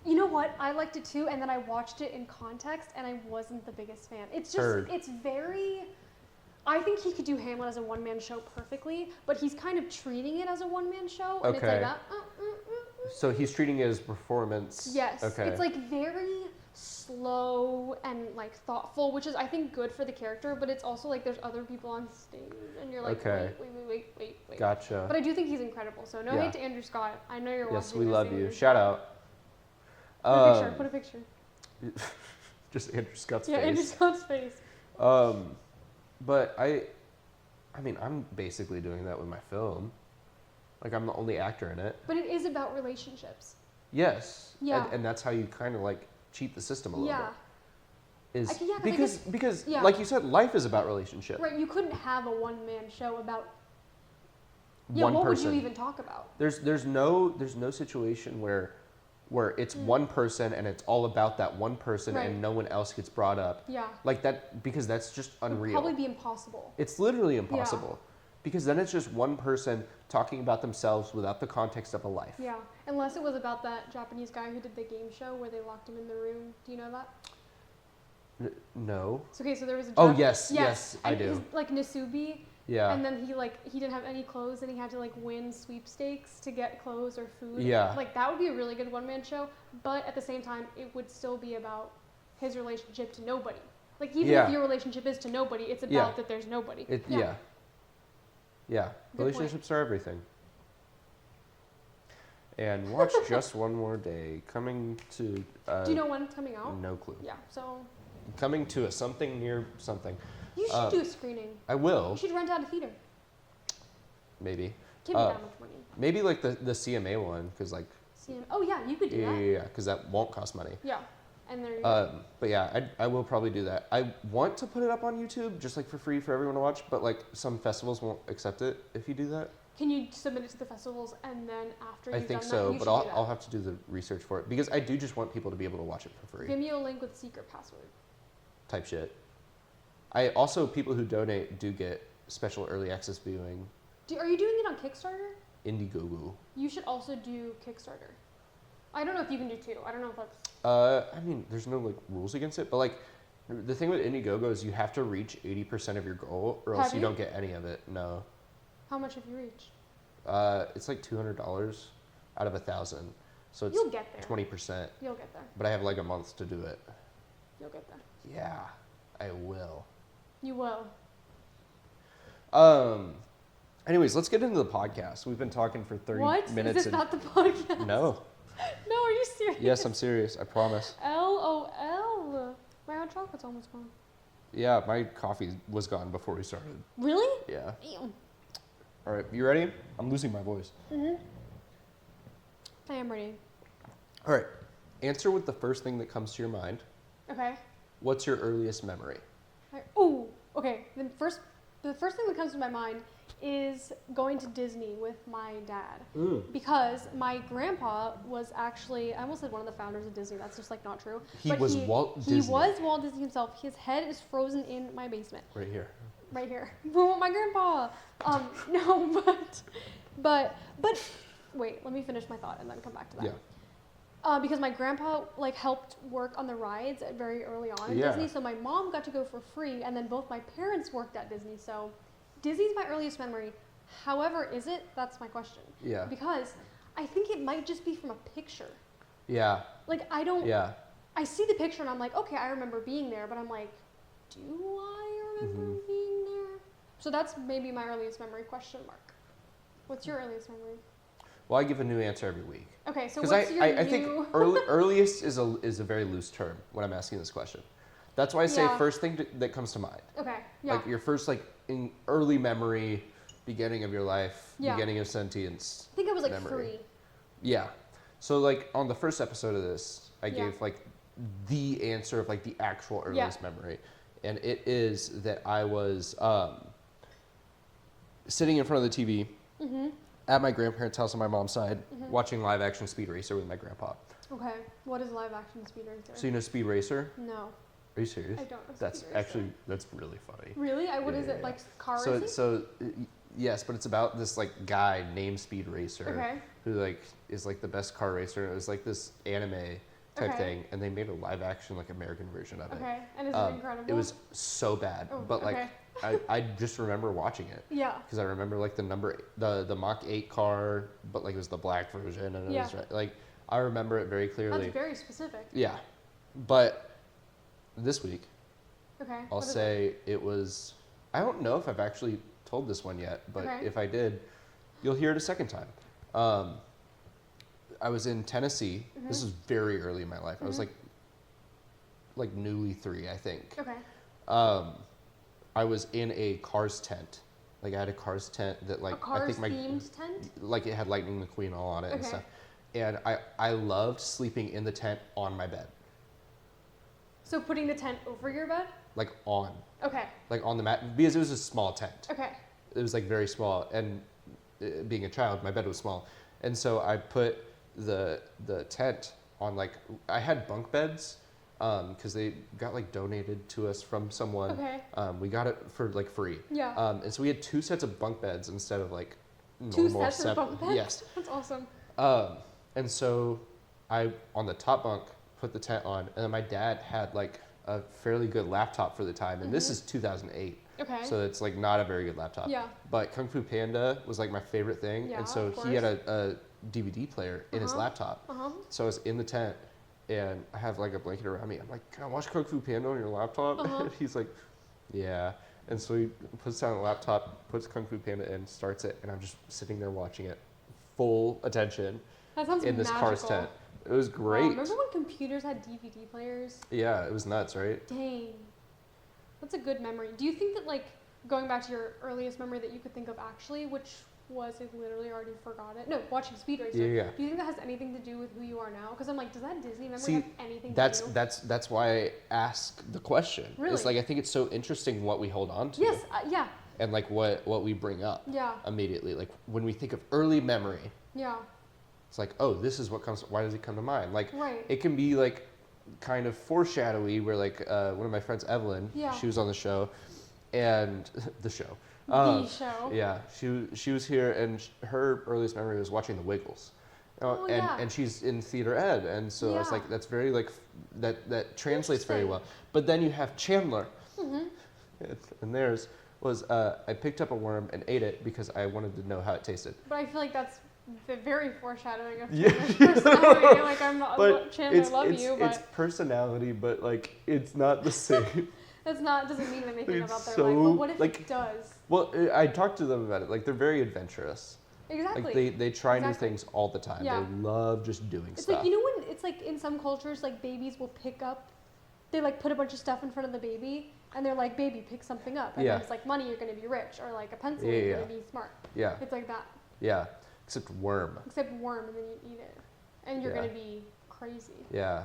you know what? I liked it too, and then I watched it in context, and I wasn't the biggest fan. It's just, Heard. it's very. I think he could do Hamlet as a one-man show perfectly, but he's kind of treating it as a one-man show, and it's Okay. like that. So he's treating it as performance. Yes. Okay. It's like very slow and like thoughtful, which is I think good for the character, but it's also like there's other people on stage and you're like, Okay. wait. Gotcha. But I do think he's incredible. So no Yeah. hate to Andrew Scott. I know you're Yes, watching. we this, love Andrew you. Scott. Shout out. Put a picture. Just Andrew Scott's Yeah, face. Andrew Scott's face. But I mean, I'm basically doing that with my film. Like, I'm the only actor in it. But it is about relationships. Yes. Yeah. And that's how you kind of like cheat the system a little Yeah. bit. Is Yeah, 'cause I because yeah. like you said, life is about relationship. Right. You couldn't have a one-man show about. Yeah. One what person. would you even talk about? There's no situation where it's one person and it's all about that one person Right. and no one else gets brought up. Yeah. Like that, because that's just It would unreal. probably be impossible. It's literally impossible. Because then it's just one person talking about themselves without the context of a life. Yeah, unless it was about that Japanese guy who did the game show where they locked him in the room. Do you know that? No. So, okay, so there was a Oh, yes, I and do. his, like Nasubi, Yeah. and then he didn't have any clothes and he had to like win sweepstakes to get clothes or food. Yeah. Like that would be a really good one-man show, but at the same time it would still be about his relationship to nobody. Like even if your relationship is to nobody, it's about that there's nobody. Yeah. Good Relationships are everything. And watch Just One More Day coming to. Do you know when it's coming out? No clue. Yeah, so Coming to a something near something. you should do a screening. I will. You should rent out a theater. Maybe. Can't be that much money. Maybe like the CMA one, because like. Oh yeah, you could do that. Yeah, because that won't cost money. Yeah, and there you go. But yeah, I will probably do that. I want to put it up on YouTube just like for free for everyone to watch, but like some festivals won't accept it if you do that. Can you submit it to the festivals and then after I you've think done so, that, you but should do that. I'll have to do the research for it because I do just want people to be able to watch it for free. Give me a link with secret password. Type shit. I also, people who donate do get special early access viewing. Are you doing it on Kickstarter? Indiegogo. You should also do Kickstarter. I don't know if you can do two. I don't know if that's. I mean, there's no like rules against it, but like the thing with Indiegogo is you have to reach 80% of your goal, or else Have you you? don't get any of it. No. How much have you reached? It's like $200 out of 1,000, so it's You'll get there. 20%. You'll get there. But I have like a month to do it. You'll get there. Yeah, I will. You will. Anyways, let's get into the podcast. We've been talking for 30 What? minutes. Is this not the podcast? No. No, are you serious? Yes, I'm serious. I promise. LOL. My hot chocolate's almost gone. Yeah, my coffee was gone before we started. Really? Yeah. Damn. All right, you ready? I'm losing my voice. I am ready. All right. Answer with the first thing that comes to your mind. Okay. What's your earliest memory? Oh, okay. The first thing that comes to my mind is going to Disney with my dad. Because my grandpa was actually, I almost said one of the founders of Disney. That's just like not true. He was Walt Disney. He was Walt Disney himself. His head is frozen in my basement. Right here. Right here. Oh, my grandpa. No, but wait, let me finish my thought and then come back to that. Yeah. Because my grandpa like helped work on the rides very early on at Yeah. Disney, so my mom got to go for free, and then both my parents worked at Disney, so Disney's my earliest memory. However, is it? That's my question. Yeah. Because I think it might just be from a picture. Yeah. Like I don't. Yeah. I see the picture and I'm like, okay, I remember being there, but I'm like, do I remember being there? So that's maybe my earliest memory? Question mark. What's your earliest memory? Well, I give a new answer every week. Okay, so Because what's your I think earliest is a very loose term when I'm asking this question. That's why I say first thing that comes to mind. Okay, yeah. Like your first in early memory, beginning of your life, Yeah. beginning of sentience. I think I was like memory. 3. Yeah. So like on the first episode of this, I Yeah. gave like the answer of like the actual earliest memory. And it is that I was sitting in front of the TV at my grandparents' house on my mom's side, watching live action Speed Racer with my grandpa. Okay, what is live action Speed Racer? So you know Speed Racer? No. Are you serious? I don't know That's Speed Racer. that's really funny. Really? What is it, like car So racing? yes, but it's about this like guy named Speed Racer Okay. who like is like the best car racer. It was like this anime type thing, and they made a live action like American version of it. Okay, and is it incredible? It was so bad, Oh, but like okay. I just remember watching it. Yeah. Because I remember like the Mach 8 car, but like it was the black version, and it was like I remember it very clearly. That's very specific. Yeah, but this week Okay. I'll say it was. I don't know if I've actually told this one yet, but if I did, you'll hear it a second time. I was in Tennessee. This is very early in my life. I was like newly 3, I think. Okay. I was in a Cars tent. Like I had a Cars tent that like A Cars I think themed tent? like it had Lightning McQueen all on it and Okay. stuff. And I loved sleeping in the tent on my bed. So putting the tent over your bed? Like on. Okay. Like on the mat because it was a small tent. Okay. It was like very small, and being a child, my bed was small, and so I put the tent on like I had bunk beds because they got like donated to us from someone. Okay. We got it for like free. Yeah. And so we had 2 sets of bunk beds instead of like Two normal sets of bunk beds? Yes. That's awesome. And so I on the top bunk put the tent on, and then my dad had like a fairly good laptop for the time, and this is 2008. Okay. So it's like not a very good laptop. Yeah. But Kung Fu Panda was like my favorite thing, Yeah, and so of he had course. a DVD player in his laptop. So I was in the tent, and I have like a blanket around me. I'm like, "Can I watch Kung Fu Panda on your laptop?" And he's like, "Yeah." And so he puts down the laptop, puts Kung Fu Panda in, starts it, and I'm just sitting there watching it, full attention, That sounds in this magical. Cars tent. It was Wow, great. remember when computers had DVD players? Yeah, it was nuts, right? Dang. That's a good memory. Do you think that, like, going back to your earliest memory that you could think of actually, which was, I literally already forgot it. No, watching Speed Racer. Yeah. Do you think that has anything to do with who you are now? Because I'm like, does that Disney memory See, have anything to do? that's why I ask the question. Really? It's like I think it's so interesting what we hold on to. Yes, yeah, And like what we bring up yeah, immediately. Like when we think of early memory, yeah, it's like, oh, this is what comes. Why does it come to mind? Like right. it can be like kind of foreshadowy. Where like one of my friends, Evelyn, Yeah. she was on the show, and the show. The show. Yeah, she was here, and her earliest memory was watching The Wiggles. Oh, and yeah. and she's in theater ed, and so I was Yeah. like, that's very like that translates very Interesting. well. But then you have Chandler, Mm-hmm. and theirs was I picked up a worm and ate it because I wanted to know how it tasted. But I feel like that's the very foreshadowing of Yeah. Chandler's personality. Like, I'm not, But Chandler, it's, love it's, you, it's but personality, but like it's not the same. that's not, doesn't mean anything It's about their so, life. But what if like- it does? Well, I talked to them about it. Like they're very adventurous. Exactly. Like they try new Exactly. things all the time. Yeah. They love just doing It's stuff. like, you know when it's like in some cultures, like babies will pick up, they like put a bunch of stuff in front of the baby and they're like, baby, pick something up. And Yeah. then it's like money, you're going to be rich, or like a pencil, Yeah, you're yeah. going to be smart. Yeah, It's like that, yeah. Except worm. except worm, and then you eat it. And you're Yeah. going to be crazy. Yeah.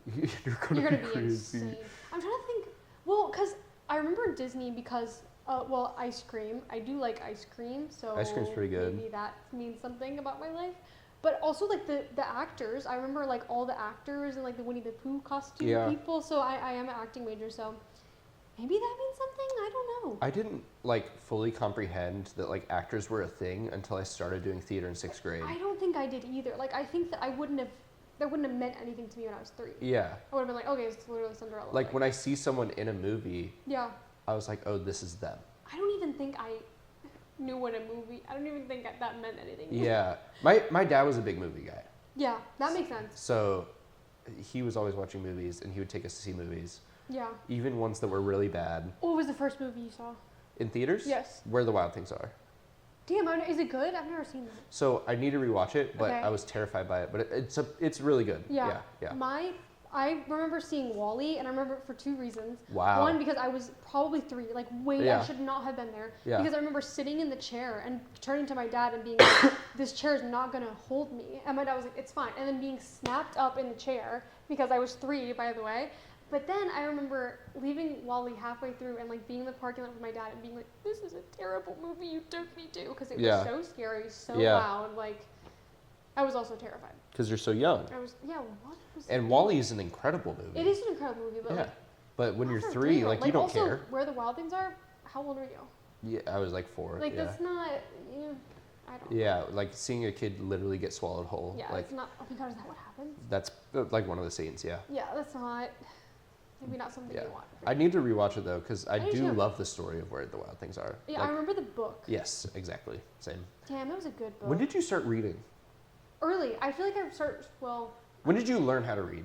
You're You're gonna going be to be crazy. insane. I'm trying to think, well, because I remember Disney because, well, ice cream. I do like ice cream, so Ice cream's pretty good. maybe that means something about my life. But also, like, the actors, I remember, like, all the actors and, like, the Winnie the Pooh costume Yeah. people, so I am an acting major, so maybe that means something? I don't know. I didn't like fully comprehend that like actors were a thing until I started doing theater in 6th grade. I don't think I did either. Like, I think that that wouldn't have meant anything to me when I was 3. Yeah. I would have been like, okay, it's literally Cinderella. Like when I see someone in a movie, Yeah. I was like, oh, this is them. I don't even think I knew what a movie, I don't even think that meant anything. Yeah. My dad was a big movie guy. Yeah, that makes sense. So he was always watching movies and he would take us to see movies, Yeah. even ones that were really bad. What was the first movie you saw? In theaters? Yes. Where the Wild Things Are. Damn, is it good? I've never seen that. So I need to rewatch it, but Okay. I was terrified by it. But it's really good. Yeah. Yeah. I remember seeing WALL-E, and I remember it for 2 reasons. Wow. One, because I was probably 3, like I should not have been there. Yeah. Because I remember sitting in the chair and turning to my dad and being like, this chair is not going to hold me. And my dad was like, it's fine. And then being snapped up in the chair, because I was 3, by the way. But then I remember leaving WALL-E halfway through and like being in the parking lot with my dad and being like, this is a terrible movie you took me to. Because it was so scary, so loud, like... I was also terrified. Because you're so young. What was And WALL-E is an incredible movie. It is an incredible movie, but but when you're 3, like you don't also, care. Where the Wild Things Are, how old are you? Yeah, I was like 4. Like that's not, I don't know. Yeah, like seeing a kid literally get swallowed whole. Yeah, like, it's not, oh my god, is that what happens? That's like one of the scenes, yeah. Yeah, that's not, maybe not something you want. I need to rewatch it though, because I do too. love the story of Where the Wild Things Are. Yeah, like, I remember the book. Yes, exactly. Same. Damn, that was a good book. When did you start reading? Early. I feel like I started, When did you learn how to read?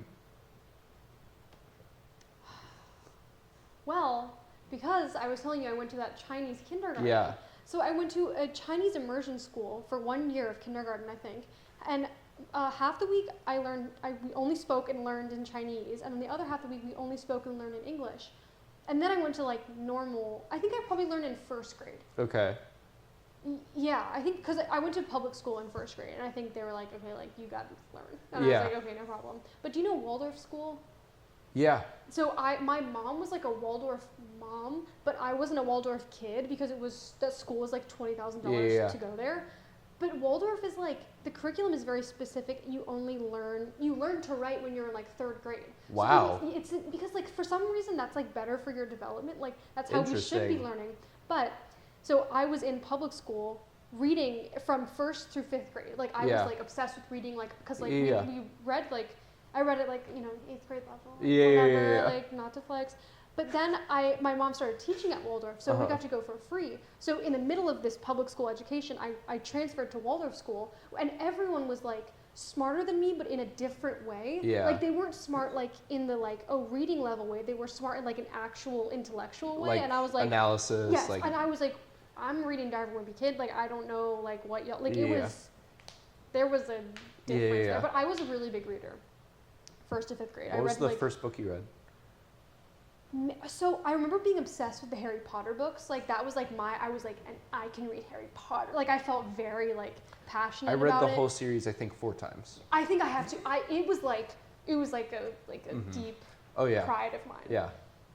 Well, because I was telling you I went to that Chinese kindergarten. Yeah. So I went to a Chinese immersion school for 1 year of kindergarten, I think. And half the week we only spoke and learned in Chinese. And then the other half of the week we only spoke and learned in English. And then I went to like normal, I think I probably learned in 1st grade. Okay. Yeah, I think because I went to public school in 1st grade, and I think they were like, okay, like you got to learn. And I was like, okay, no problem. But do you know Waldorf school? Yeah. So my mom was like a Waldorf mom, but I wasn't a Waldorf kid because that school was like $20,000 to go there. But Waldorf is like, the curriculum is very specific. You learn to write when you're in like 3rd grade. Wow. So it's because like for some reason that's like better for your development. Like that's how we should be learning. But so I was in public school reading from 1st through 5th grade. Like I was like obsessed with reading, like because like we read like I read it like 8th grade level. Whatever, like not to flex. But then my mom started teaching at Waldorf, so we got to go for free. So in the middle of this public school education, I transferred to Waldorf school, and everyone was like smarter than me, but in a different way. Yeah. Like they weren't smart like in the like reading level way. They were smart in like an actual intellectual way. Like and I was like analysis. Yes, like, and I was like, I'm reading Diary of a Wimpy Kid. Like I don't know like what y'all like. It was there was a difference there, but I was a really big reader. 1st to 5th grade. What was the first book you read? So I remember being obsessed with the Harry Potter books. Like that was like I was like, and I can read Harry Potter. Like I felt very like passionate about it. I read the whole series I think 4 times. I think I have to. It was like a deep pride of mine. Yeah.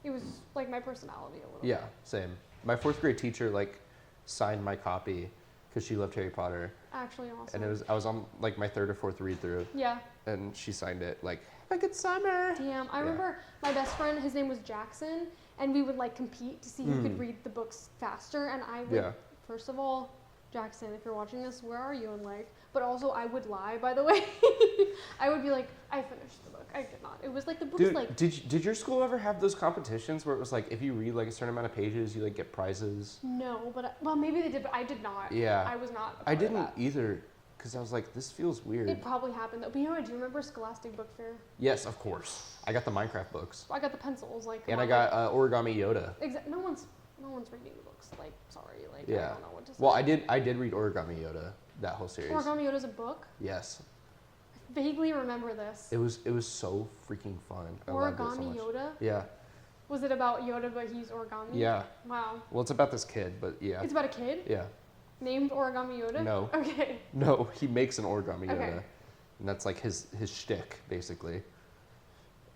It was like my personality a little. Yeah, same. My 4th grade teacher like signed my copy because she loved Harry Potter. Actually awesome. And I was on like my 3rd or 4th read through. Yeah. And she signed it like, have a good summer. Damn. I remember my best friend, his name was Jackson, and we would like compete to see who could read the books faster. And I would, first of all, Jackson, if you're watching this, where are you? And like, but also I would lie, by the way. I would be like, I finished the book. I did not. It was like the book was like. Did your school ever have those competitions where it was like if you read like a certain amount of pages, you like get prizes? No, but well, maybe they did, but I did not. Yeah. I was not. I didn't either, because I was like, this feels weird. It probably happened though. But you know what? Do you remember Scholastic Book Fair? Yes, of course. I got the Minecraft books. I got the pencils, like. And I got Origami Yoda. No one's reading the books. Like, sorry, like I don't know what to say. Well, I did read Origami Yoda, that whole series. Origami Yoda's a book? Yes. I vaguely remember this. It was so freaking fun. I loved it so Origami much. Yoda? Yeah. Was it about Yoda but he's origami? Yeah. Wow. Well, it's about this kid, but yeah. It's about a kid? Yeah. Named Origami Yoda? No. Okay. No, he makes an Origami Yoda. Okay. And that's like his shtick, basically.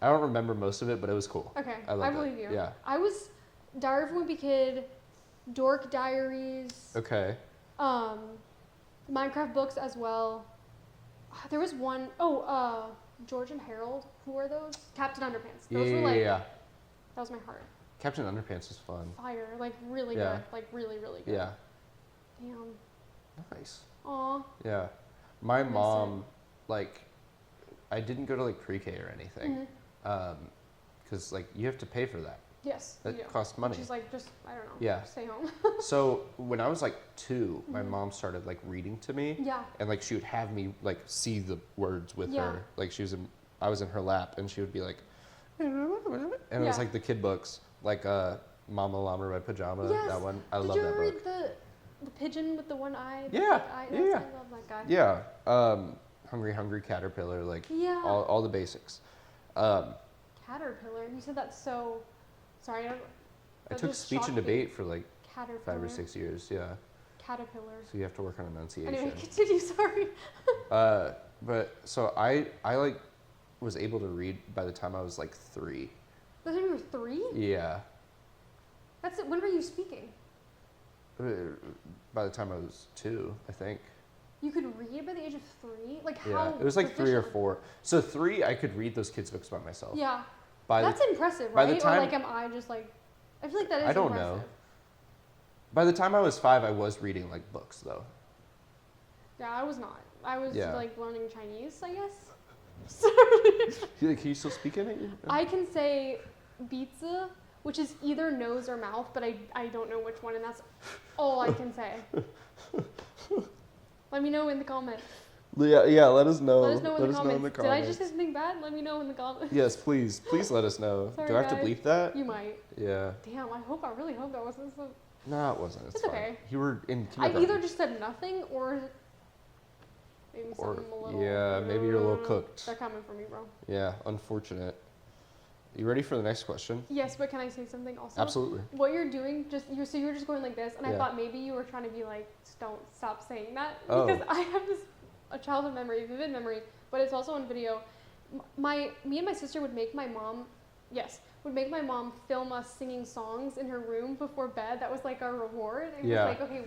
I don't remember most of it, but it was cool. Okay. I believe you. Yeah. I was Diary of a Wimpy Kid, Dork Diaries. Okay. Minecraft books as well. There was one, George and Harold. Who are those? Captain Underpants. Those were like, that was my heart. Captain Underpants was fun. Fire, like really good. Like really, really good. Yeah. Damn. Nice. Aw. Yeah. My mom, like, I didn't go to like pre-K or anything. Because like you have to pay for that. Yes. That costs money. She's like, just, I don't know. Yeah. Stay home. So when I was like 2, my mom started like reading to me. Yeah. And like she would have me like see the words with her. Like I was in her lap and she would be like, and it was like the kid books, like Mama Llama Red Pajama, Yes. that one. I love that book. Did you ever read the pigeon with the one eye. Yeah, I love that guy. Yeah. Hungry Caterpillar, like all the basics. Caterpillar. You said that so. Sorry. I took speech and debate for like Caterpillar. 5 or 6 years. Yeah. Caterpillar. So you have to work on enunciation. Anyway, continue. Sorry. But so I like was able to read by the time I was like 3. By the time you were 3? Yeah. That's it. When were you speaking? By the time I was 2, I think. You could read by the age of 3? Like how? Yeah, it was like 3 or 4. So 3, I could read those kids' books by myself. Yeah. That's impressive, by right? the time, or like am I just like, I feel like that is I don't impressive. know. By the time I was 5, I was reading like books though. Yeah, I was not. I was like learning Chinese, I guess. Can you still speak in it? I can say pizza, which is either nose or mouth, but I don't know which one, and that's all I can say. Let me know in the comments. Yeah, let us know. Let us know in the comments. Did I just say something bad? Let me know in the comments. Yes, please let us know. Sorry, Do I have guys. to bleep that? You might. Yeah. Damn, I really hope that wasn't so. No, it wasn't. It's fine. Okay. You were in I either just said nothing or maybe something a little. Yeah, maybe you're a little cooked. They're coming for me, bro. Yeah, unfortunate. You ready for the next question? Yes, but can I say something also? Absolutely. What you're doing, so you were just going like this, and I Yeah. thought maybe you were trying to be like, don't stop saying that, Oh. because I have a childhood memory, vivid memory, but it's also on video. Me and my sister would make my mom film us singing songs in her room before bed. That was like our reward. It was like, okay,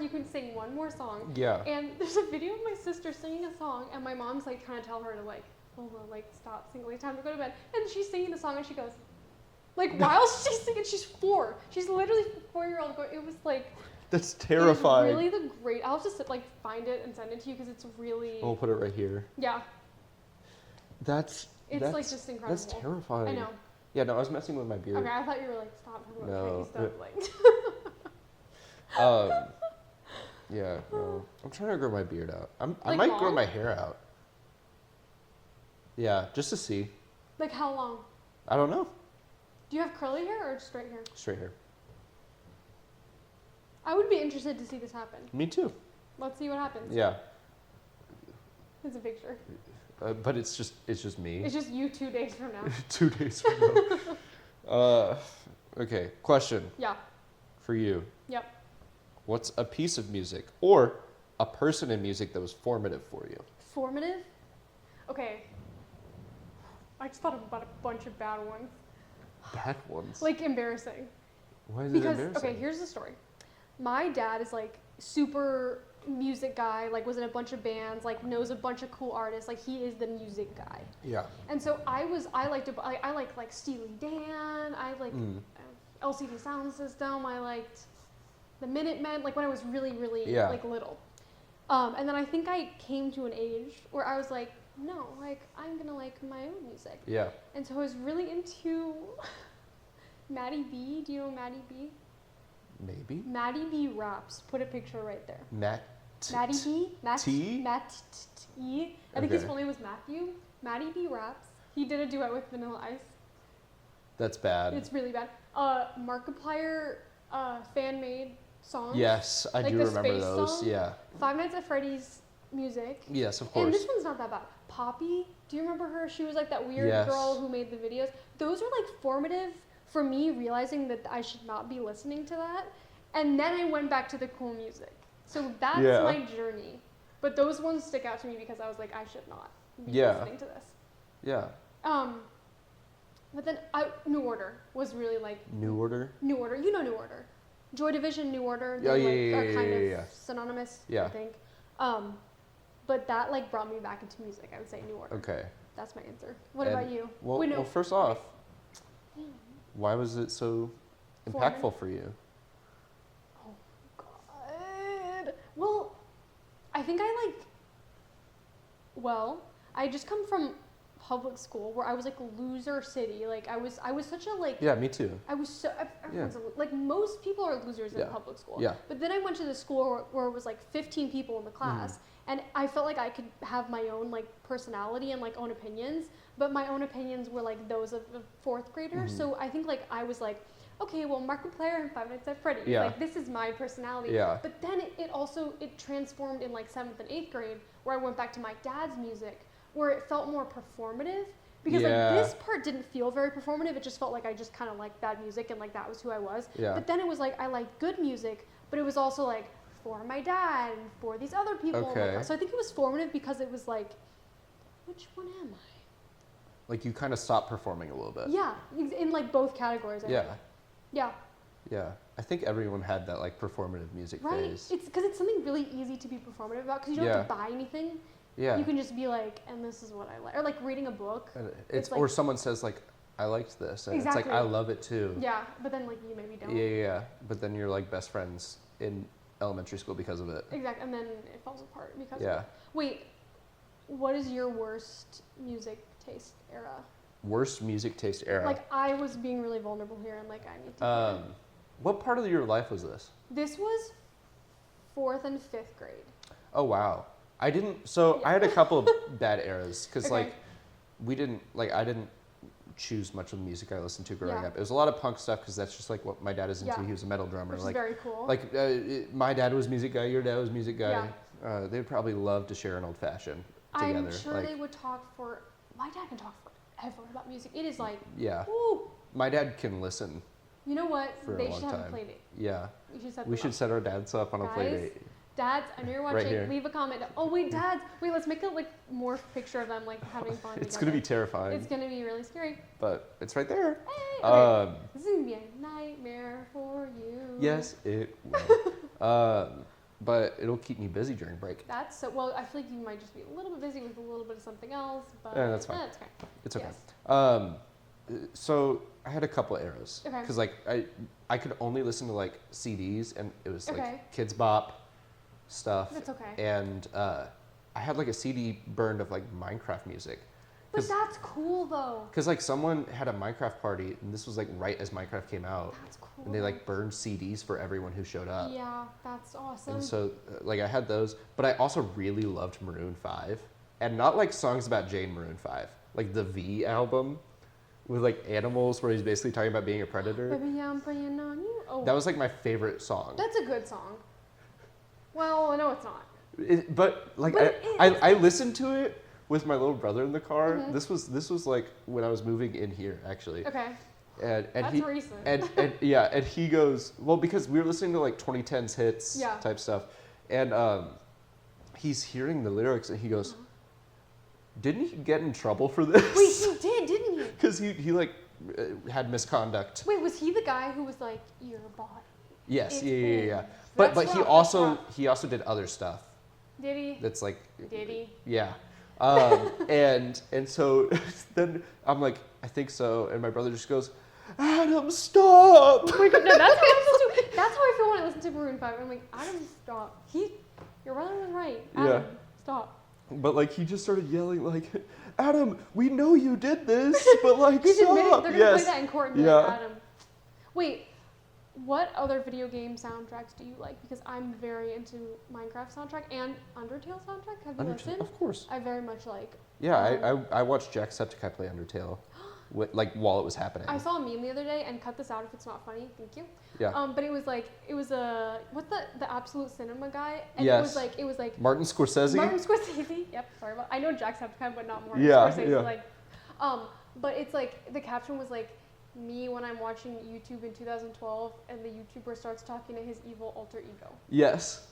you can sing one more song. Yeah. And there's a video of my sister singing a song, and my mom's like trying to tell her to like, Lola, like stop singing, it's time to go to bed. And she's singing the song, and she goes, like while she's singing, she's 4. She's literally 4-year-old. It was like. That's terrifying. It's really the great. I'll just like find it and send it to you because it's really. We'll put it right here. Yeah. That's like just incredible. That's terrifying. I know. Yeah, no, I was messing with my beard. Okay, I thought you were like, stop talking about crazy stuff. Like. Yeah, no. I'm trying to grow my beard out. I Like might grow long? my hair out. Yeah, just to see. Like how long? I don't know. Do you have curly hair or straight hair? Straight hair. I would be interested to see this happen. Me too. Let's see what happens. Yeah. It's a picture. But it's just me. It's just you 2 days from now. 2 days from now. Okay, question. Yeah. For you. Yep. What's a piece of music or a person in music that was formative for you? Formative? Okay. I just thought about a bunch of bad ones. Bad ones? Like embarrassing. Why is it Because, embarrassing? okay, here's the story. My dad is like super music guy, like was in a bunch of bands, like knows a bunch of cool artists, like he is the music guy. Yeah. And so I like Steely Dan, I like LCD Sound System, I liked the Minutemen, like when I was really like little. And then I think I came to an age where I was like, no, like I'm gonna like my own music. Yeah. And so I was really into Maddie B. Do you know Maddie B? Maybe. Maddie B raps. Put a picture right there. Maddie B. T? Matt E. I think his full name was Matthew. Maddie B raps. He did a duet with Vanilla Ice. That's bad. It's really bad. Markiplier fan made songs. Yes, I like do the remember Space those. song. Yeah. Five Nights at Freddy's music. Yes, of course. And this one's not that bad. Poppy, do you remember her? She was like that weird girl who made the videos. Those are like formative for me, realizing that I should not be listening to that. And then I went back to the cool music. So that's my journey. But those ones stick out to me because I was like, I should not be listening to this. Yeah. But then New Order was really like. New Order? New Order. You know New Order. Joy Division, New Order. They are kind of synonymous, Yeah. I think. But that like brought me back into music. I would say New Order. Okay. That's my answer. What about you? Well, first off, why was it so impactful for you? Oh, God. Well, I think I just come from public school where I was like loser city. Like I was such a like. Yeah, me too. I was so like most people are losers in public school. Yeah. But then I went to the school where it was like 15 people in the class, And I felt like I could have my own like personality and like own opinions, but my own opinions were like those of a fourth grader. So I think like I was like, okay, well, Markiplier and Five Nights at Freddy's, like this is my personality. Yeah. But then it transformed in like 7th and 8th grade, where I went back to my dad's music, where it felt more performative. Because like this part didn't feel very performative. It just felt like I just kind of liked that music and like that was who I was. Yeah. But then it was like I liked good music, but it was also like for my dad and for these other people. Okay. So I think it was formative because it was like, which one am I? Like you kind of stopped performing a little bit. Yeah, in like both categories. I think. Yeah. Yeah. I think everyone had that like performative music phase. It's because it's something really easy to be performative about because you don't have to buy anything. Yeah. You can just be like, and this is what I like. Or like reading a book. It's like, or someone says like, I liked this. And it's like, I love it too. Yeah, but then like you maybe don't. Yeah. But then you're like best friends in elementary school because of it. Exactly. And then it falls apart because of Yeah. it. Wait, what is your worst music taste era? Worst music taste era? Like I was being really vulnerable here and like I need to what part of your life was this? This was 4th and 5th grade. Oh, wow. I had a couple of bad eras because like I didn't choose much of the music I listened to growing up. It was a lot of punk stuff because that's just like what my dad is into. He was a metal drummer. Which like is very cool. Like my dad was music guy, your dad was music guy. They'd probably love to share an old fashioned together. I'm sure they would talk my dad can talk forever about music. It is like, woo. My dad can listen. You know what? They should have a play date. Yeah. We should set our dads up on a play date. Dads, I know you're watching. Right, leave a comment. Oh wait, dads. Wait, let's make a like more picture of them like having fun. It's gonna be terrifying. It's gonna be really scary. But it's right there. Hey, okay. This is gonna be a nightmare for you. Yes, it will. But it'll keep me busy during break. That's so. Well, I feel like you might just be a little bit busy with a little bit of something else. But that's fine. That's okay. It's okay. Yes. So I had a couple eras Okay. because like I could only listen to like CDs and it was Okay. like Kids Bop stuff. That's okay. And I had like a CD burned of like Minecraft music. But that's cool though. Because like someone had a Minecraft party and this was like right as Minecraft came out. That's cool. And they like burned CDs for everyone who showed up. Yeah, that's awesome. And so like I had those, but I also really loved Maroon 5. And not like songs about Jane Maroon 5. Like the V album with like animals where he's basically talking about being a predator. Baby, I'm praying on you. Oh. That was like my favorite song. That's a good song. Well, no, it's not. I listened to it with my little brother in the car. Mm-hmm. This was like when I was moving in here actually. Okay. And That's recent. And he goes, well, because we were listening to like 2010s hits type stuff, and he's hearing the lyrics and he goes, didn't he get in trouble for this? Wait, he did, didn't he? Because he like had misconduct. Wait, was he the guy who was like, you're a bot? Yes, It's yeah. him. But That's he rough, also that's he also did other stuff. Did he? That's like. Did he? Yeah. And so then I'm like, I think so, and my brother just goes, Adam, stop! Oh my God, no, that's how I listen to. That's how I feel when I listen to Maroon 5. I'm like, Adam, stop. Your brother was right. Adam, stop. But like he just started yelling like, Adam, we know you did this, but like He's admitted stop. they're gonna play that in court and be like, Adam. Wait, what other video game soundtracks do you like? Because I'm very into Minecraft soundtrack and Undertale soundtrack. Have you listened? Of course. I very much like. Yeah, I watched Jacksepticeye play Undertale, while it was happening. I saw a meme the other day, and cut this out if it's not funny. Thank you. Yeah. But it was a what's the Absolute Cinema guy? And yes. It was like Martin Scorsese. Martin Scorsese. Yep. Sorry about. I know Jacksepticeye, but not Martin Yeah, Scorsese. yeah. Like, but it's like the caption was like me when I'm watching YouTube in 2012, and the YouTuber starts talking to his evil alter ego. Yes.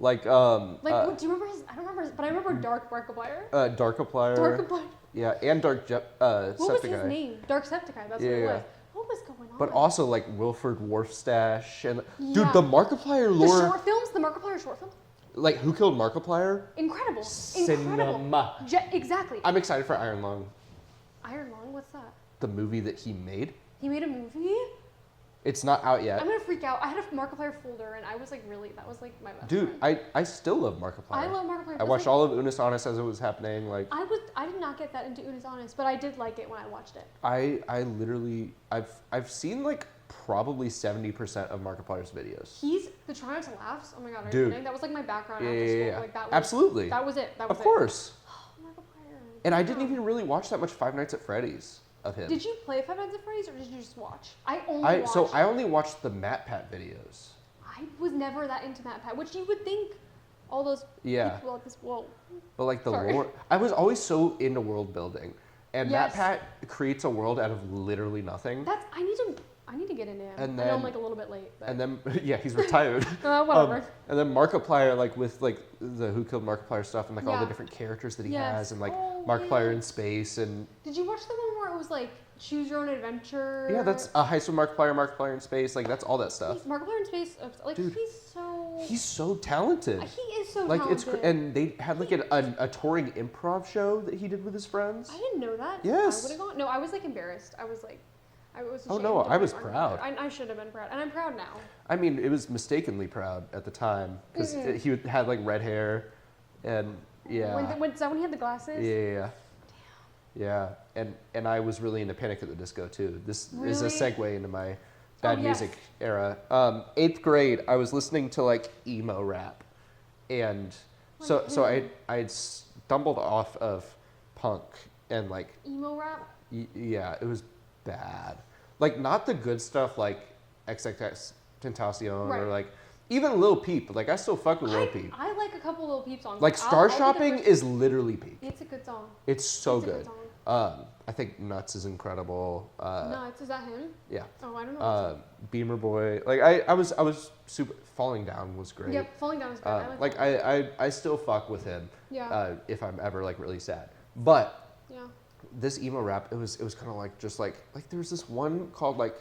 Like do you remember his? I don't remember his, but I remember Dark Markiplier. Darkiplier. Darkiplier. Yeah, and What was his name? Darksepticeye. That's what it was. What was going on? But also like Wilford Warfstache and Yeah. dude, the Markiplier lore. The short films, the Markiplier short films. Like Who Killed Markiplier? Incredible. Cinema. Exactly. I'm excited for Iron Lung. Iron Lung. What's that? The movie that he made. He made a movie? It's not out yet. I'm gonna freak out. I had a Markiplier folder, and I was like, really, that was like my best Dude, friend. I still love Markiplier. I love Markiplier. I watched all of Unis Honest as it was happening. Like I did not get that into Unis Honest, but I did like it when I watched it. I literally I've seen like probably 70% of Markiplier's videos. He's the Try Not to Laughs. Oh my god, are you Dude. kidding? That was like my background Yeah, after yeah, school. yeah. Like that was Absolutely. That was it. That was Of it. course. Markiplier. And I didn't even really watch that much Five Nights at Freddy's of him. Did you play Five Nights at Freddy's or did you just watch? I only watched the Matt Pat videos. I was never that into Matt Pat, which you would think all those Yeah. people at this But like the Sorry. lore, I was always so into world building, and Yes. Matt Pat creates a world out of literally nothing. That's I need to get into him. And I know I'm then- like a little bit late. But. And then yeah, he's retired. Whatever. And then Markiplier, like with like the Who Killed Markiplier stuff, and like all the Yeah. different characters that he Yes. has, and like Oh, Markiplier yeah. in space, and Did you watch the one where it was like choose your own adventure? yeah, that's a High School Markiplier in space, like that's all that stuff. He's Markiplier in space. Like Dude, he's so talented. he is so Like talented. and they had like a touring improv show that he did with his friends. I didn't know that. Yes. I would have gone. No, I was like embarrassed. I was like, I was. Oh, ashamed no, of I was Markiplier. proud. I should have been proud, and I'm proud now. I mean, it was mistakenly proud at the time because he had like red hair, and yeah. Is that when he had the glasses? Yeah. Yeah, and I was really into Panic at the Disco too. This is a Really? segue into my bad yes. music era. 8th grade, I was listening to like emo rap, and so I stumbled off of punk and like Emo rap. yeah, it was bad. Like not the good stuff like XXX Tentacion Right. or like even Lil Peep. Like I still fuck with Lil Peep. I like a couple Lil Peep songs. Like Star I'll be the Shopping first- is literally peak. It's a good song. It's so It's a good good. song. I think Nuts is incredible. Nuts, is that him? Yeah. Oh, I don't know. Beamer Boy. Like I was super. Falling Down was great. Yep, Falling Down is good. I still fuck with him. Yeah. If I'm ever like really sad. But Yeah. this emo rap, it was kind of like just like there was this one called like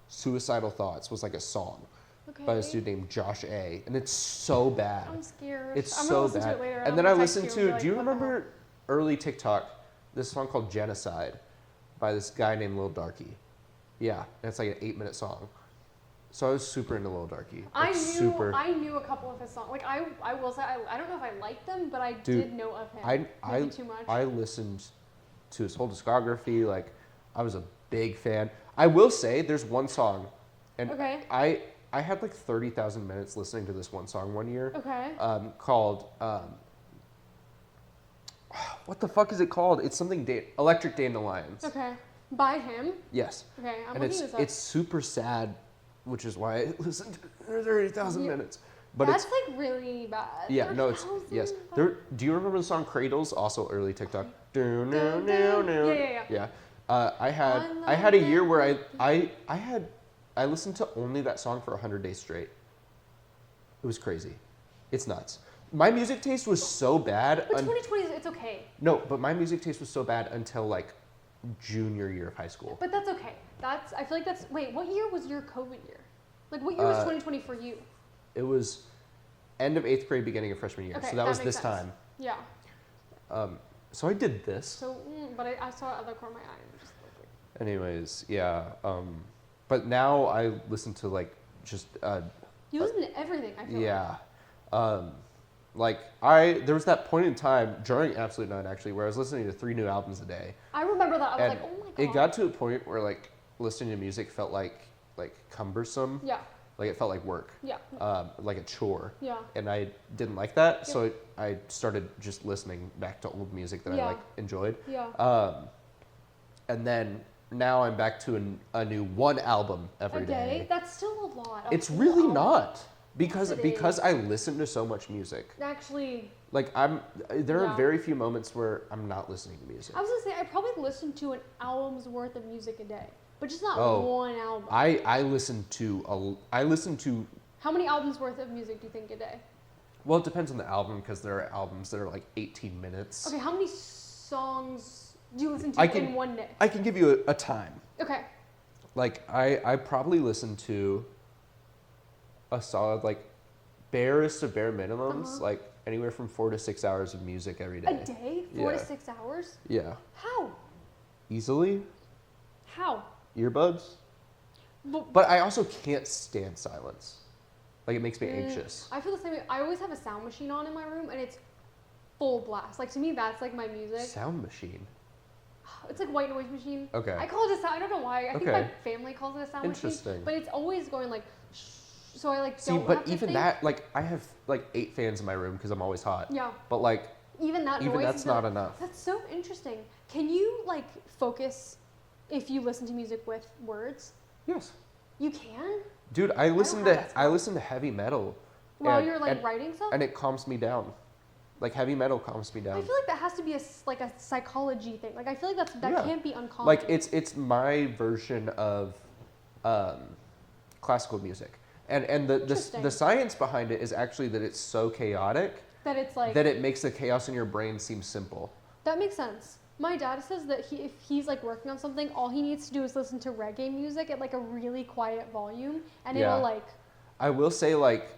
Suicidal Thoughts was like a song Okay. by this dude named Josh A. And it's so bad. I'm scared. It's I'm so gonna listen bad. To it later. And I'm then I gonna text listened you to. and be like, Do you what the hell? remember early TikTok? This song called Genocide by this guy named Lil Darky. Yeah, and it's like an 8-minute song. So I was super into Lil Darky. I Like, knew a couple of his songs. Like I will say I don't know if I liked them, but I Dude, did know of him. Maybe too much. I listened to his whole discography. Like I was a big fan. I will say there's one song, and Okay. I had like 30,000 minutes listening to this one song one year. Okay. Called what the fuck is it called? It's something Electric Dandelions. Okay. By him. Yes. Okay. I'm And looking this up. it's super sad, which is why I listened to 30,000 Yeah. minutes. But That's it's like really bad. yeah, no, it's 30,000? yes. There. Do you remember the song Cradles? Also early TikTok. Do, no, Dun, no, dun. no. Yeah. Yeah. I love had a year that. where I listened to only that song for 100 days straight. It was crazy. It's nuts. My music taste was so bad. But 2020 it's okay. No, but my music taste was so bad until like junior year of high school. But that's okay. I feel like that's wait, what year was your COVID year? Like what year was 2020 for you? It was end of 8th grade, beginning of freshman year. Okay, so that was makes this sense. time. Yeah. So I did this. So, but I saw it out of the corner of my eye. And just like, Anyways, yeah. But now I listen to like just you listen to everything. I feel yeah. There was that point in time during Absolute Nine actually where I was listening to 3 new albums a day. I remember that. I was And like, oh my god. it got to a point where like listening to music felt like cumbersome. Yeah. Like it felt like work. Yeah. Like a chore. Yeah. And I didn't like that, so I started just listening back to old music that I like enjoyed. Yeah. And then now I'm back to a new one album every A day. day? That's still a lot. It's A really full album. not because Yes, it because is. I listen to so much music. Actually, Like there are Yeah. very few moments where I'm not listening to music. I was gonna say I probably listen to an album's worth of music a day, but just not Oh. one album. I listen to How many albums worth of music do you think a day? well, it depends on the album because there are albums that are like 18 minutes. Okay, how many songs do you listen to I can- in one day? I can give you a time. Okay. Like I probably listen to a solid like barest of bare minimums, like anywhere from 4 to 6 hours of music every day. A day? 4 to Yeah. 6 hours? Yeah. How? Easily. How? Earbuds. But I also can't stand silence. Like it makes me anxious. I feel the same way. I always have a sound machine on in my room and it's full blast. Like to me that's like my music. Sound machine. It's like white noise machine. Okay. I call it a sound. I don't know why. I think my family calls it a sound machine. Interesting. But it's always going like. So I like. See, don't but have to even think. that, like, I have like 8 fans in my room because I'm always hot. Yeah. But like, even that noise. that's not enough. That's so interesting. Can you like focus if you listen to music with words? Yes. You can. Dude, I listen to heavy metal. While you're like writing stuff. And it calms me down. Like heavy metal calms me down. I feel like that has to be a psychology thing. Like I feel like that can't be uncommon. Like it's my version of classical music. And the science behind it is actually that it's so chaotic that it's like that it makes the chaos in your brain seem simple. That makes sense. My dad says that if he's like working on something, all he needs to do is listen to reggae music at like a really quiet volume, and it'll like. I will say like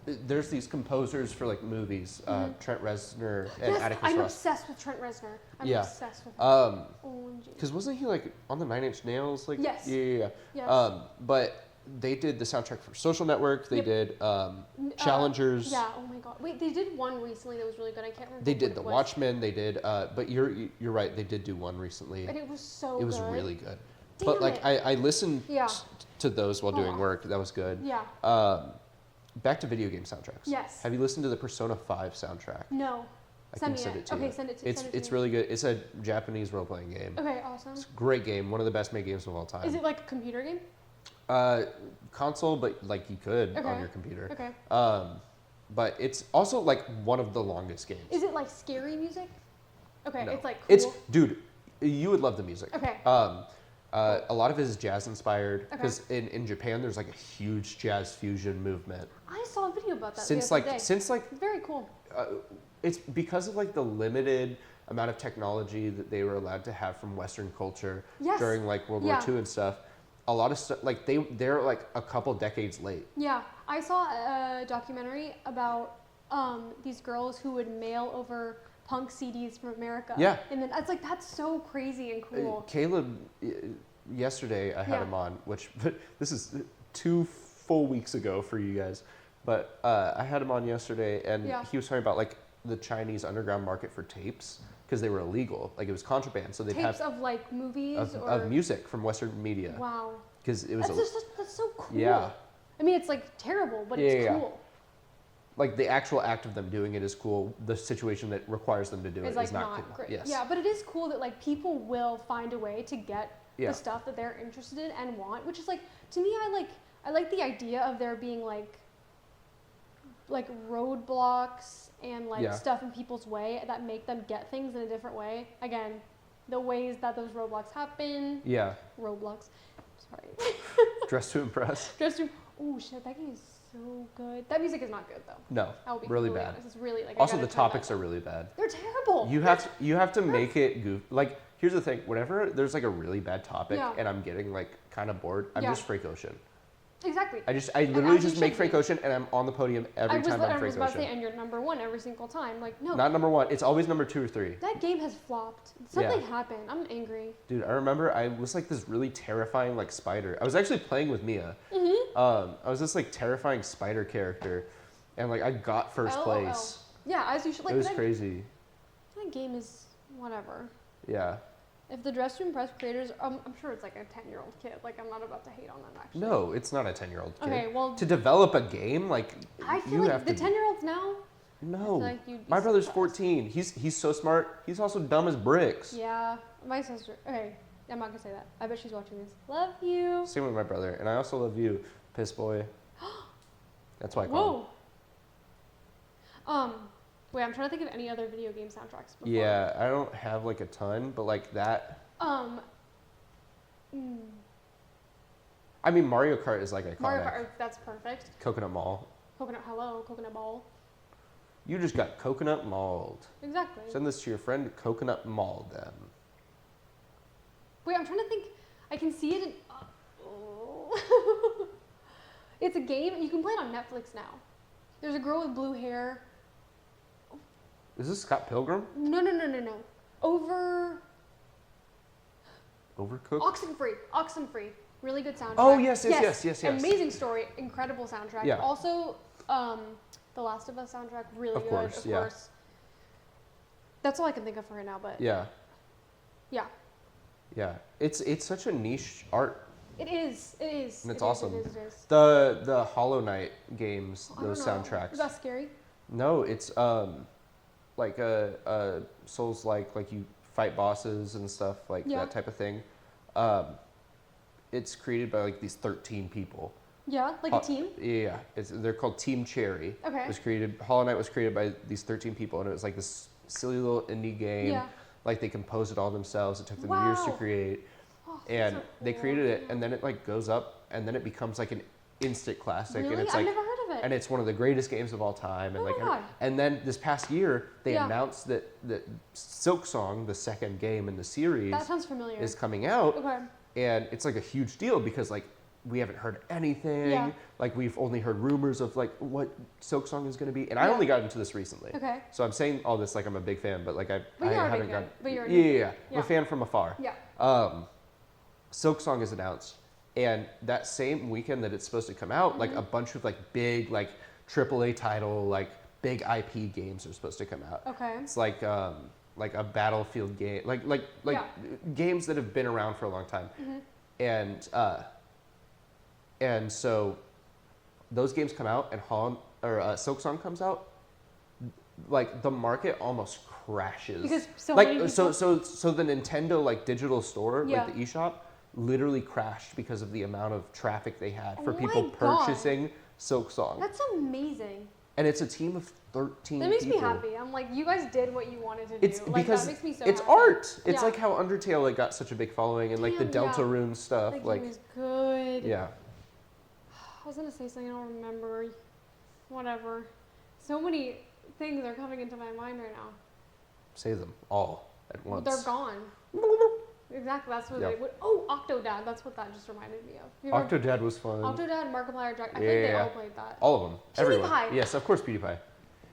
there's these composers for like movies, Trent Reznor and Atticus Ross. I'm obsessed with Trent Reznor. I'm obsessed with him. OMG. Because wasn't he like on the 9 Inch Nails? Like yes. Yeah. Yes. But they did the soundtrack for Social Network. They did Challengers. Yeah. Oh my God. Wait, they did one recently that was really good. I can't remember. They did The Watchmen. They did. But you're right. They did do one recently. And it was so good. It was really good. Damn but like it. I listened to those while doing work. That was good. Yeah. Back to video game soundtracks. Yes. Have you listened to the Persona 5 soundtrack? No. I can send it to you. Okay, send it to me. It's really good. It's a Japanese role-playing game. Okay, awesome. It's a great game. One of the best made games of all time. Is it like a computer game? Console, but like you could on your computer. Okay. But it's also like one of the longest games. Is it like scary music? Okay, No. it's like cool. It's dude, you would love the music. Okay. A lot of it is jazz inspired because in Japan there's like a huge jazz fusion movement. I saw a video about that Since the other day. since very cool. It's because of like the limited amount of technology that they were allowed to have from Western culture during like World War II and stuff. A lot of stuff like they're like a couple decades late. Yeah, I saw a documentary about these girls who would mail over punk CDs from America. Yeah. And then it's like that's so crazy and cool. Caleb, yesterday I had him on, which this is 2 full weeks ago for you guys, but I had him on yesterday, and he was talking about like the Chinese underground market for tapes because they were illegal, like it was contraband. So they'd tapes have of like movies of music from Western media. Wow. Because it was that's so cool. Yeah. I mean, it's like terrible, but it's cool. Like the actual act of them doing it is cool. The situation that requires them to do it like is not cool. great. Yes. Yeah, but it is cool that like people will find a way to get the stuff that they're interested in and want, which is like to me I like the idea of there being like roadblocks and like stuff in people's way that make them get things in a different way. Again, the ways that those roadblocks happen. Yeah. Roblox. Sorry. Dress to Impress. Oh shit, that game is so good. That music is not good though. No. I'll be really bad. Honest. It's really like. Also, the topics are really bad. They're terrible. You have to make it goof. Like, here's the thing. Whenever there's like a really bad topic and I'm getting like kind of bored, I'm just Frank Ocean. Exactly. I literally just make Frank Ocean and I'm on the podium every time I'm Frank Ocean. I was about to say, and you're number one every single time. Like, no. Not number one. It's always number 2 or 3. That game has flopped. Something happened. I'm angry. Dude, I remember I was like this really terrifying like spider. I was actually playing with Mia. I was this like terrifying spider character, and like I got first place. Yeah, as you should. Like, it was crazy. That game is whatever. Yeah. If the Dress to Impress creators, I'm sure it's like a 10-year-old kid. Like, I'm not about to hate on them, actually. No, it's not a 10-year-old kid. Okay, well... To develop a game, like, I feel like the 10-year-olds now... No. Like my brother's 14. He's so smart. He's also dumb as bricks. Yeah. My sister... Okay, I'm not going to say that. I bet she's watching this. Love you. Same with my brother. And I also love you, piss boy. That's why I call him. Wait, I'm trying to think of any other video game soundtracks before. Yeah, I don't have like a ton, but like that. I mean, Mario Kart is like iconic. Mario Kart, that's perfect. Coconut Mall. Coconut Ball. You just got coconut mauled. Exactly. Send this to your friend, coconut mauled them. Wait, I'm trying to think. I can see it in... Oh. It's a game. You can play it on Netflix now. There's a girl with blue hair. Is this Scott Pilgrim? No. Overcooked? Oxenfree. Really good soundtrack. Oh, yes. Amazing story. Incredible soundtrack. Yeah. Also, The Last of Us soundtrack. Really good. Of course. That's all I can think of for right now, but Yeah. yeah. Yeah. It's such a niche art. It is. And it's awesome. It is. The Hollow Knight games, I don't those know. soundtracks. Is that scary? No, it's like a Souls like you fight bosses and stuff like that type of thing. It's created by like these 13 people. Yeah, like a team? Yeah, they're called Team Cherry. Okay. It was created. Hollow Knight was created by these 13 people, and it was like this silly little indie game. Yeah. Like they composed it all themselves. It took them Wow. years to create, Oh, and so they cool. created it, and then it like goes up, and then it becomes like an instant classic, Really? and it's I've like, never heard of it. and it's one of the greatest games of all time, and Oh like, my God. and then this past year they Yeah. announced that Silk Song, the second game in the series, That sounds familiar. is coming out, Okay. and it's like a huge deal because like we haven't heard anything. Yeah. Like we've only heard rumors of like what Silk Song is going to be, and I Yeah. only got into this recently. Okay. So I'm saying all this like I'm a big fan, but like I But you are a haven't big fan. gotten. But you're a yeah, big yeah, fan. I'm Yeah. a fan from afar. Yeah. Silk Song is announced, and that same weekend that it's supposed to come out, like Mm-hmm. a bunch of like big like AAA title like big IP games are supposed to come out. Okay. It's like a Battlefield game, like Yeah. games that have been around for a long time, and so those games come out and Silk Song comes out, like the market almost crashes Because so like many so people- so the Nintendo like digital store Yeah. like the eShop literally crashed because of the amount of traffic they had for Oh people my God. purchasing Silk Song, That's amazing. and it's a team of 13 That makes people. me happy. I'm like, you guys did what you wanted to do. It's like, because that makes me so it's happy. art. It's Yeah. like how Undertale like got such a big following, and like the Damn, yeah. Deltarune stuff. That Like game is good. yeah, I was gonna say something I don't remember. Whatever. So many things are coming into my mind right now. say them all at once. They're gone. Exactly. That's what Yeah. they would. Oh, Octodad. That's what that just reminded me of. You ever- Octodad was fun. Octodad, Markiplier, Jack. I think Yeah. they all played that. All of them. Everyone. PewDiePie. Yes, of course, PewDiePie.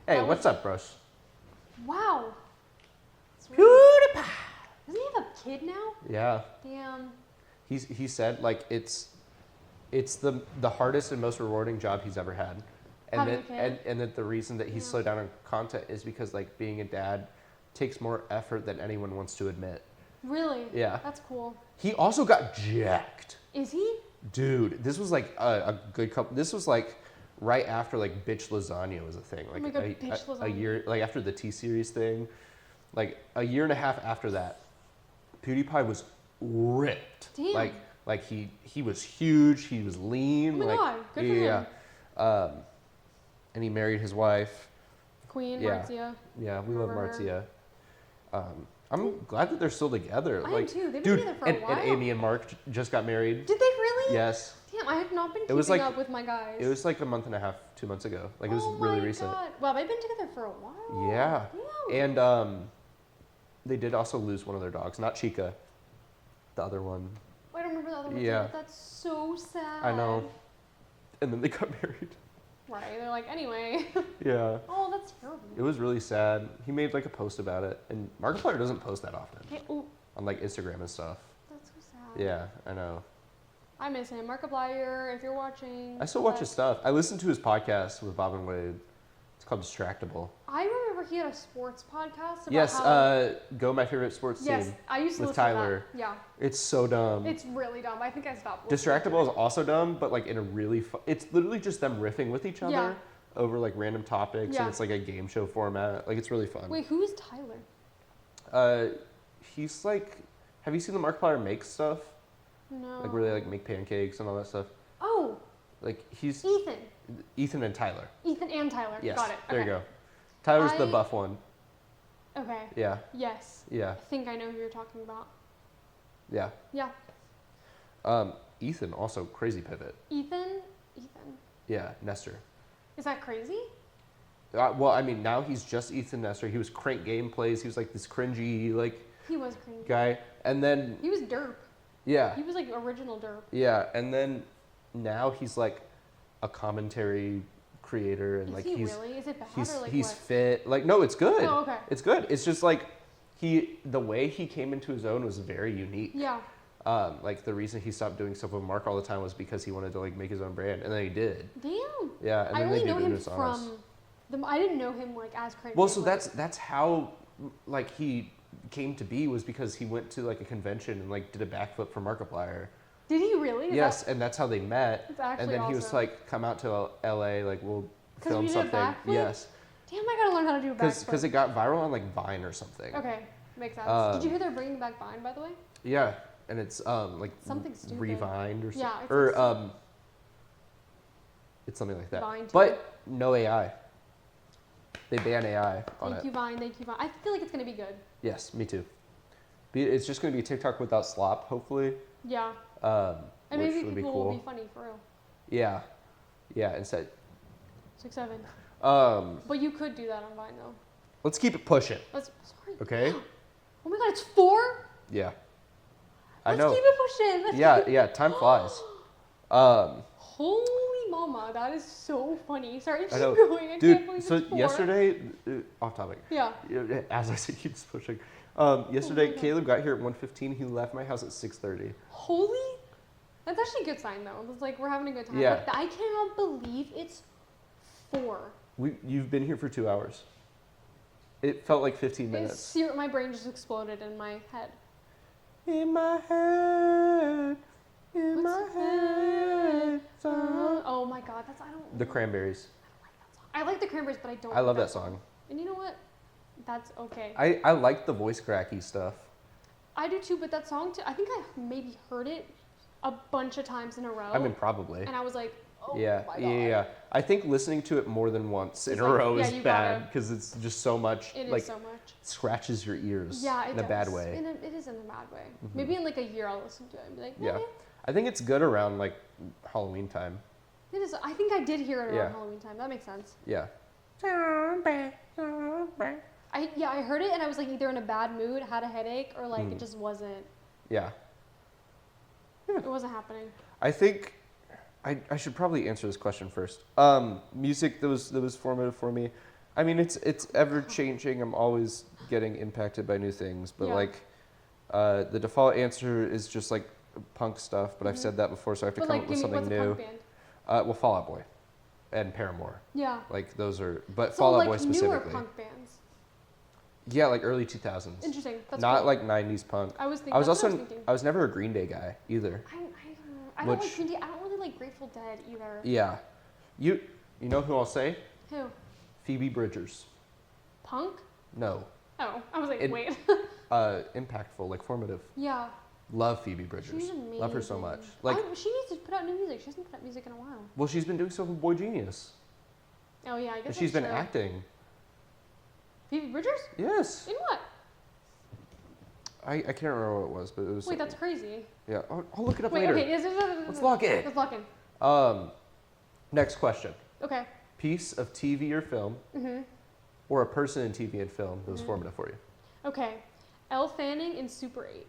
Hey, That what's was- up, bros? Wow. That's really- PewDiePie. Doesn't he have a kid now? Yeah, Damn. he said like it's the hardest and most rewarding job he's ever had, and Having that a kid? and that the reason that he's Yeah. slowed down on content is because like being a dad takes more effort than anyone wants to admit. Really? Yeah. That's cool. He also got jacked. Is he? Dude, this was like a good couple. This was like right after like bitch lasagna was a thing. Like my God, a bitch a lasagna. year, like after the T series thing, like a year and a half after that, PewDiePie was ripped. Damn. Like he was huge. He was lean. Oh my like God, good for him. and he married his wife. Queen Yeah. Marcia. Yeah, we love Remember her. Marcia. I'm glad that they're still together. I am like, too. They've been dude, together for a while. and Amy and Mark just got married. Did they really? Yes. Damn, I have not been It keeping was like- up with my guys. It was like a month and a half, 2 months ago. Like it was oh really my recent. God. Wow, they've been together for a while. Yeah. Damn. And they did also lose one of their dogs, not Chica, the other one. I don't remember the other one. Yeah. That's so sad. I know. And then they got married. Right. They're like, anyway. Yeah. Oh, that's terrible. It was really sad. He made like a post about it, and Markiplier doesn't post that often Okay. Oh, on like Instagram and stuff. that's so sad. Yeah, I know. I miss him. Markiplier, if you're watching. I still watch his stuff. I listened to his podcast with Bob and Wade. It's called Distractable. I remember he had a sports podcast about Yes, how... Go My Favorite Sports yes, Team. I used to with listen Tyler. to that. Yeah. It's so dumb. It's really dumb. I think I stopped listening. Distractable is also dumb, but like in a really it's literally just them riffing with each other Yeah. over like random topics, Yeah. and it's like a game show format. Like it's really fun. Wait, who is Tyler? He's like, have you seen the Markiplier make stuff? No. Like where they like make pancakes and all that stuff. Oh, Like he's Ethan. Ethan and Tyler. Ethan and Tyler. Yes, Got it. there Okay. you go. Tyler's the I- buff one. Okay. Yeah, Yes. yeah, I think I know who you're talking about. yeah. Yeah. Ethan also crazy pivot. Ethan. Yeah, Nestor. Is that crazy? Well, I mean, now he's just Ethan Nestor. He was Crank Gameplays. He was like this cringy like He was crazy. guy, and then He was derp. yeah, He was like original derp. yeah, and then now he's like a commentary creator, and Is like he he's really? Is it bad he's or like he's what? fit. Like no, it's good. Oh, okay. It's good. It's just like the way he came into his own was very unique. Yeah. Like the reason he stopped doing stuff with Mark all the time was because he wanted to like make his own brand, and then he did. Damn. Yeah, and I then only they know did him Unis Honest. from. I didn't know him like as crazy. Well, so that's how like he came to be was because he went to like a convention and like did a backflip for Markiplier. Did he really? Yes, and that's how they met. That's actually and then he was awesome. like, come out to LA, like we'll film we did a something. backflip? Yes. Damn, I gotta learn how to do a backflip. Because it got viral on like Vine or something. Okay, makes sense. Did you hear they're bringing back Vine, by the way? Yeah, and it's like something stupid. Revined or something. Yeah, it's or it's something like that. Vine too. But no AI. They ban AI on Thank it. you, Vine. Thank you, Vine. I feel like it's gonna be good. Yes, me too. It's just gonna be TikTok without slop, hopefully. Yeah. And maybe which would be people cool. will be funny for real. Yeah, yeah. Instead, 6'7". um, But you could do that on Vine though. let's keep it pushing. Sorry. Okay. Oh my God, it's 4. Yeah. Let's keep it pushing. Yeah. Time flies. Holy mama, that is so funny. Sorry, keep I know. going. I Dude, can't believe so it's 4. yesterday, off topic. Yeah. As I said, keeps pushing. Yesterday, God. Caleb got here at 1:15. He left my house at 6:30. Holy. That's actually a good sign though. It's like we're having a good time. Yeah. Like, I cannot believe it's 4. You've been here for 2 hours. It felt like 15 minutes. My brain just exploded in my head. In my head, in What's my head. Oh my God, that's I don't. The Cranberries. I like the Cranberries, but I don't. I love that song. And you know what? That's okay. I like the voice cracky stuff. I do too, but that song too. I think I maybe heard it a bunch of times in a row. I mean, probably. And I was like, oh Yeah, my God. yeah. I think listening to it more than once in It's a like, row yeah, is you bad gotta- because it's just so much. It like is so much. scratches your ears. Yeah, it in does. a bad way. It is in a bad way. Maybe in like a year I'll listen to it and be like, Yeah, eh. I think it's good around like Halloween time. It is. I think I did hear it around Yeah. Halloween time. That makes sense. Yeah. I heard it and I was like either in a bad mood, had a headache, or like it just wasn't. Yeah. It wasn't happening. I think I should probably answer this question first. Music that was formative for me. I mean, it's ever changing. I'm always getting impacted by new things, but Yeah. like the default answer is just like punk stuff. But I've said that before, so I have to But come like, up with give me something what's new. a punk band? Well, Fall Out Boy and Paramore. Yeah. Like those are, but So Fall Out like Boy specifically. newer punk bands. Yeah, like early 2000s. Interesting. That's Not cool. like 90s punk. I was thinking. I was that's what also thinking. I was never a Green Day guy either. I don't Which- like Green Day. I don't really like Grateful Dead either. Yeah, you know who I'll say? Who? Phoebe Bridgers. Punk? No, Oh, I was like, It- wait. impactful, like formative. Yeah. Love Phoebe Bridgers. She's amazing. Love her so much. Like, she needs to put out new music. She hasn't put out music in a while. well, she's been doing so with Boy Genius. Oh yeah, I guess And she's that's been true. acting. Phoebe Bridgers? Yes. In what? I can't remember what it was, but it was. Wait, that's crazy. Yeah, I'll look it up Wait, later. okay. Let's lock in. Let's lock in. Next question. Okay. Piece of TV or film, or a person in TV and film that was formative for you. Okay. Elle Fanning in Super 8.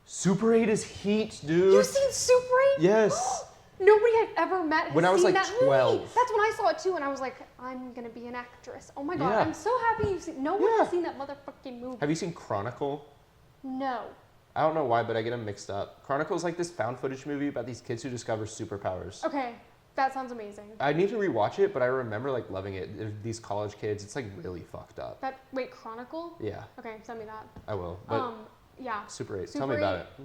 Super 8 is heat, dude. You've seen Super 8? Yes. Nobody I've ever met has When I was, seen like, that movie. 12. That's when I saw it too, and I was like, I'm gonna be an actress. Oh my God, Yeah. I'm so happy you've seen. No one Yeah. has seen that motherfucking movie. Have you seen Chronicle? No. I don't know why, but I get them mixed up. Chronicle is like this found footage movie about these kids who discover superpowers. Okay, that sounds amazing. I need to rewatch it, but I remember like loving it. They're these college kids, it's like really fucked up. Wait, Chronicle? Yeah, Okay, send me that. I will. But Yeah. Super 8, Super tell me about 8.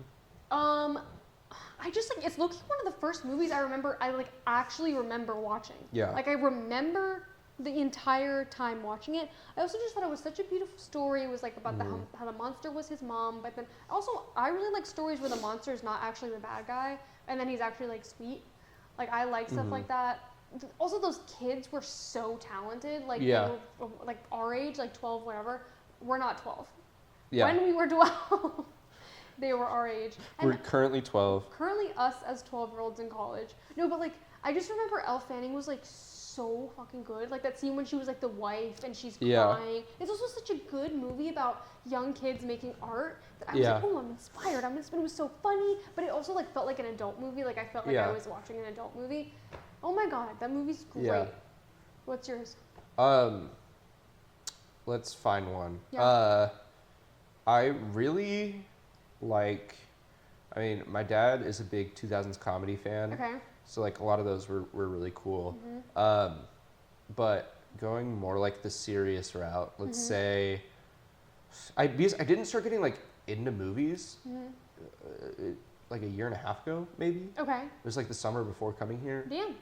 it. I just like it's looking one of the first movies I remember. I like actually remember watching. Yeah. Like I remember the entire time watching it. I also just thought it was such a beautiful story. It was like about how the monster was his mom, but then also I really like stories where the monster is not actually the bad guy, and then he's actually like sweet. Like I like stuff like that. Also, those kids were so talented. Like Yeah. they were like our age, like 12, whatever. We're not 12. Yeah, When we were 12, they were our age. And we're currently 12. currently us as 12-year-olds in college. No, but like I just remember Elle Fanning was like so fucking good. Like that scene when she was like the wife and she's Yeah. crying. It's also such a good movie about young kids making art that I was Yeah. like, oh, I'm inspired. It was so funny, but it also like felt like an adult movie. Like I felt like Yeah. I was watching an adult movie. Oh my God, that movie's great. Yeah. What's yours? Let's find one. Yeah. I really like, I mean, my dad is a big 2000s comedy fan. Okay. So like a lot of those were really cool. But going more like the serious route, let's say because I didn't start getting like into movies like a year and a half ago, maybe. Okay. It was like the summer before coming here. Damn.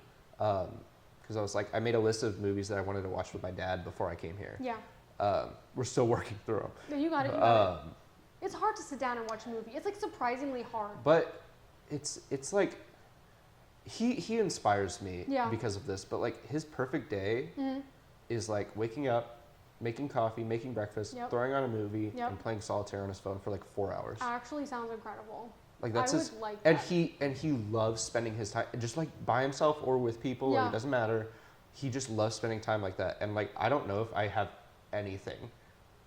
Because I was like, I made a list of movies that I wanted to watch with my dad before I came here. Yeah. We're still working through them. No, you got it. You got it. It's hard to sit down and watch a movie. It's like surprisingly hard. But it's like he inspires me because of this. But like his perfect day is like waking up, making coffee, making breakfast, throwing on a movie, and playing solitaire on his phone for like 4 hours. Actually, sounds incredible. Like that's his, like and he loves spending his time just like by himself or with people. Like, it doesn't matter. He just loves spending time like that. And like I don't know if I have anything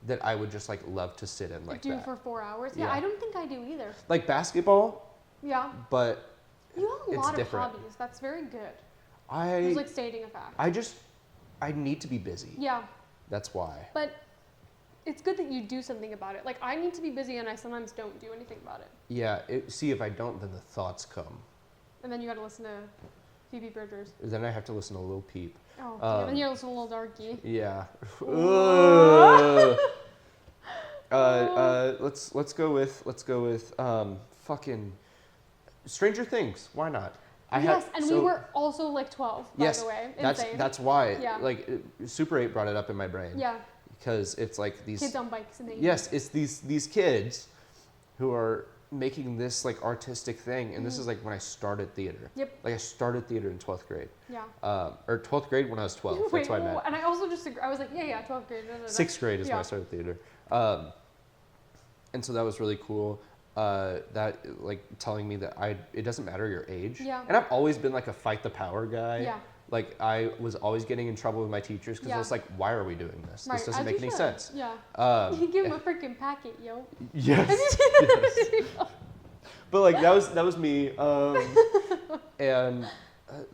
that I would just like love to sit in like that. Do for 4 hours? Yeah, I don't think I do either. Like basketball. Yeah. But you have a lot of hobbies. That's very good. It's like stating a fact. I need to be busy. Yeah. That's why. But it's good that you do something about it. Like, I need to be busy, and I sometimes don't do anything about it. Yeah. See, if I don't, then the thoughts come. And then you got to listen to Phoebe Bridgers. Then I have to listen to Lil Peep. Oh, then you listen to Lil Darky. Yeah. Let's go with fucking Stranger Things. Why not? We were also like 12, by the way. Insane. That's why. Yeah. Like Super 8 brought it up in my brain. Yeah. Because it's like these kids on bikes and yes, it's these kids who are making this like artistic thing, and this is like when I started theater. Yep. Like I started theater in 12th grade. Yeah. Or 12th grade when I was 12. Wait, that's what I meant. And I also I was like, 12th grade. 6th grade is when I started theater. And so that was really cool. That like telling me that it doesn't matter your age. Yeah. And I've always been like a fight the power guy. Yeah. Like I was always getting in trouble with my teachers because I was like, why are we doing this? Right. This doesn't make any sense. Yeah. You give him a freaking packet, yo. Yes. But like that was me. And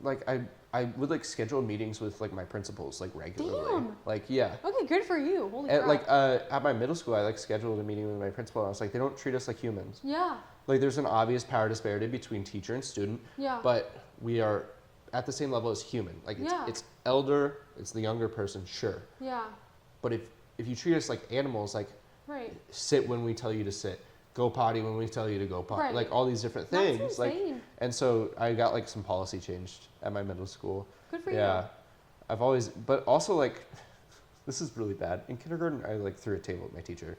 like I would like schedule meetings with like my principals like regularly. Damn. Like yeah. Okay, good for you. Holy crap. Like at my middle school, I like scheduled a meeting with my principal. And I was like, they don't treat us like humans. Yeah. Like there's an obvious power disparity between teacher and student. Yeah. But we are at the same level as human. Like it's elder, it's the younger person, sure. Yeah. But if you treat us like animals, like sit when we tell you to sit, go potty when we tell you to go potty, like all these different things. That's insane. Like, and so I got like some policy changed at my middle school. Good for you. Yeah. I've always, but also like, this is really bad. In kindergarten, I like threw a table at my teacher.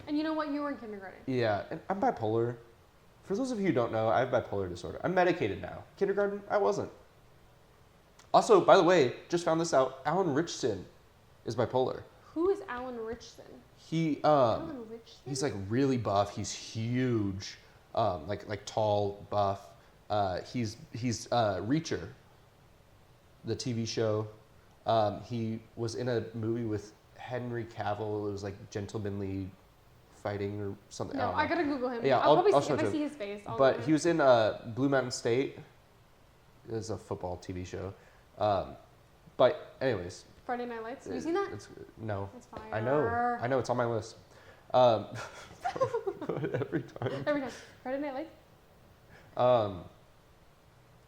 And you know what? You were in kindergarten. Yeah, and I'm bipolar. For those of you who don't know, I have bipolar disorder. I'm medicated now. Kindergarten, I wasn't. Also, by the way, just found this out. Alan Richson is bipolar. Who is Alan Richson? Alan Richson? He's like really buff. He's huge, like tall, buff. He's Reacher, the TV show. He was in a movie with Henry Cavill. It was like Gentlemanly Fighting or something. No, I gotta Google him. Yeah, I'll probably I'll see if I see his face. But he was in Blue Mountain State. It was a football TV show. But anyways. Friday Night Lights. Have you seen that? No. It's fire. I know. It's on my list. Every time. Friday Night Lights.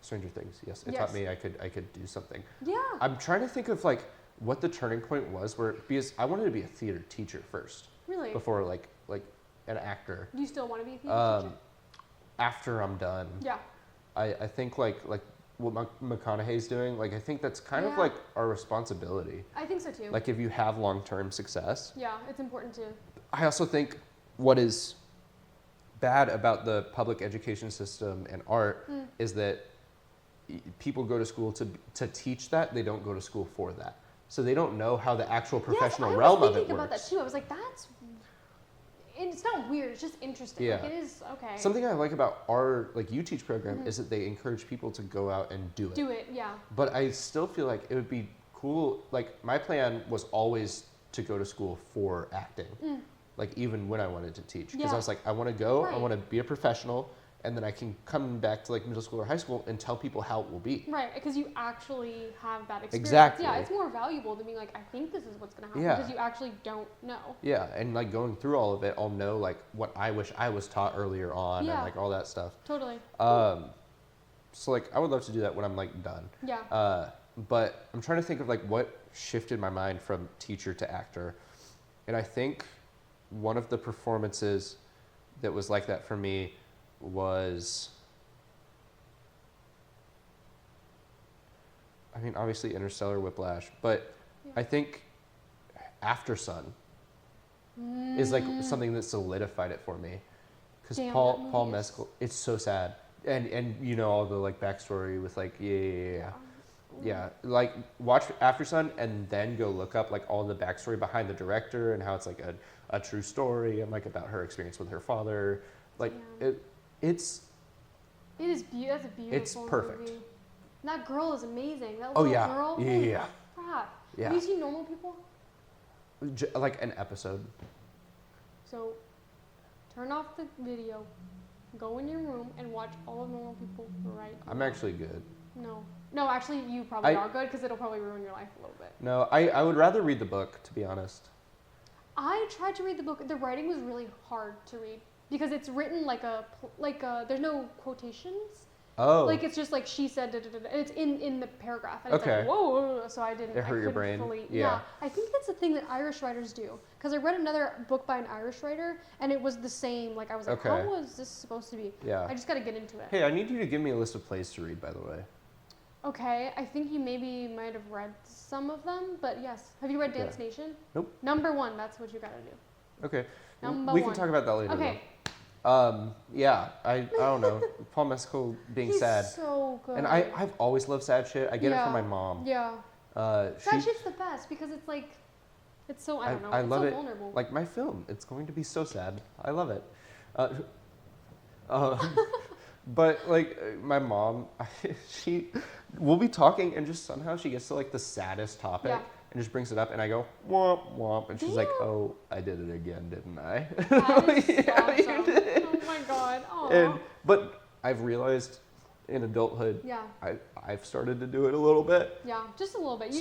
Stranger Things. Yes, it taught me I could do something. Yeah. I'm trying to think of like what the turning point was because I wanted to be a theater teacher first. Really? Before like an actor. Do you still want to be a theater teacher? After I'm done. Yeah. I think like what McConaughey's doing, like I think that's kind of like our responsibility. I think so too. Like if you have long-term success. Yeah, it's important to. I also think what is bad about the public education system and art is that people go to school to teach that. They don't go to school for that. So they don't know how the actual professional realm of it works. I was thinking about that too. I was like, it's not weird, it's just interesting. Yeah. Like it is, okay. Something I like about our You Teach program is that they encourage people to go out and do it. Do it, yeah. But I still feel like it would be cool, like my plan was always to go to school for acting. Like even when I wanted to teach. Because I was like, I want to go, I want to be a professional, and then I can come back to like middle school or high school and tell people how it will be. Right, because you actually have that experience. Exactly. Yeah, it's more valuable than being like, I think this is what's going to happen, because you actually don't know. Yeah, and like going through all of it, I'll know like what I wish I was taught earlier on and like all that stuff. Totally. So like I would love to do that when I'm like done. Yeah. But I'm trying to think of like what shifted my mind from teacher to actor. And I think one of the performances that was like that for me was, I mean, obviously Interstellar, Whiplash, but I think After Sun is like something that solidified it for me. Because Paul Mescal, it's so sad. And you know all the like backstory with like, yeah. Like watch After Sun and then go look up like all the backstory behind the director and how it's like a true story and like about her experience with her father. Like it's that's a beautiful it's perfect. movie. And that girl is amazing. That Oh little yeah. girl. Yeah. Crap. Yeah. Have you seen Normal People? Like an episode. So turn off the video, go in your room and watch all of Normal People right now. I'm actually good. No, actually you probably are good because it'll probably ruin your life a little bit. No, I would rather read the book, to be honest. I tried to read the book. The writing was really hard to read because it's written like there's no quotations. Oh. Like it's just like she said, and it's in the paragraph. And Okay. It's like, whoa, so I didn't. It hurt your brain. Yeah. I think that's the thing that Irish writers do. Because I read another book by an Irish writer, and it was the same. Like I was like, how was this supposed to be? Yeah. I just got to get into it. Hey, I need you to give me a list of plays to read, by the way. Okay, I think you might have read some of them, but yes. Have you read Dance Nation? Nope. Number 1, that's what you got to do. Okay. Number we 1. can talk about that later. Okay. Though. Yeah, I don't know. Paul Mescal being He's sad. So good. And I've always loved sad shit. I get it from my mom. Yeah. Sad shit's the best because it's like, it's so, I don't know, it's love so it. vulnerable. Like my film, it's going to be so sad. I love it. But like my mom, we'll be talking and just somehow she gets to like the saddest topic and just brings it up and I go, womp, womp. And she's like, oh, I did it again, didn't I? That is awesome. Oh my God. Aww. But I've realized in adulthood, I've started to do it a little bit. Yeah, just a little bit.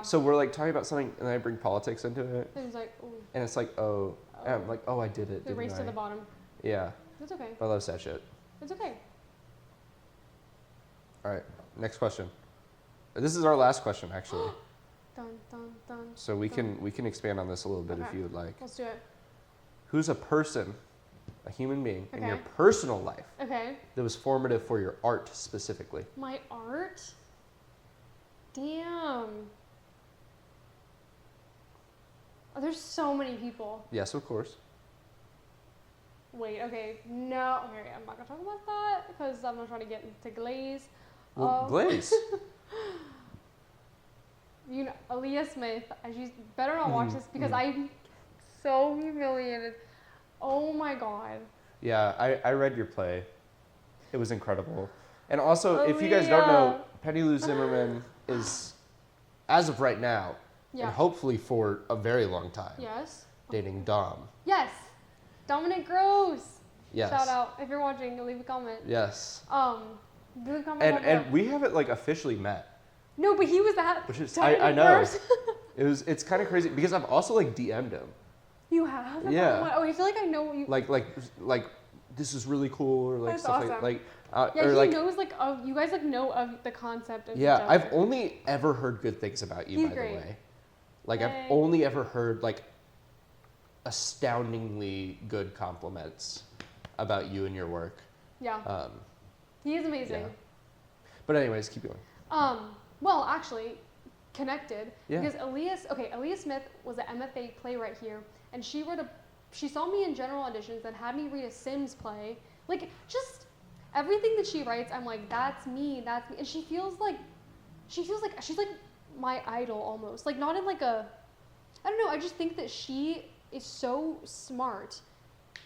So we're like talking about something and then I bring politics into it. And it's like, ooh. And it's like, oh. And I'm like, oh, I did it, The race to the bottom. Yeah. It's okay. I love sad shit. It's okay. All right, next question. This is our last question, actually. Dun, dun, dun, So we can expand on this a little bit if you would like. Let's do it. Who's a person, a human being, in your personal life that was formative for your art specifically? My art? Damn. Oh, there's so many people. Yes, of course. Wait, okay, no, okay, I'm not gonna talk about that because I'm not trying to get into glaze. Well, glaze. You know, Aaliyah Smith, she's better not watch this because I'm so humiliated. Oh my God. Yeah, I read your play. It was incredible. And also, if you guys don't know, Pennylou Zimmerman is, as of right now, and hopefully for a very long time, dating Dom. Yes. Dominic Gross. Yes. Shout out. If you're watching, leave a comment. Yes. Leave a comment. And we haven't like officially met. No, but he was that. Which is I know. It's kind of crazy because I've also like DM'd him. You have? Yeah. Oh, I feel like I know what you. Like this is really cool or like That's stuff awesome. like yeah, or he like knows like of you guys like know of the concept of yeah. each other. I've only ever heard good things about you. He's by great. the way. Like Yay. I've only ever heard like astoundingly good compliments about you and your work. Yeah. He is amazing. Yeah. But anyways, keep going. Well, actually, connected Yeah. because Aaliyah Smith was an MFA playwright here, and she saw me in general auditions and had me read a Sims play. Like just everything that she writes, I'm like, that's me, and she feels like she's like my idol almost. Like not in like a, I don't know. I just think that she is so smart.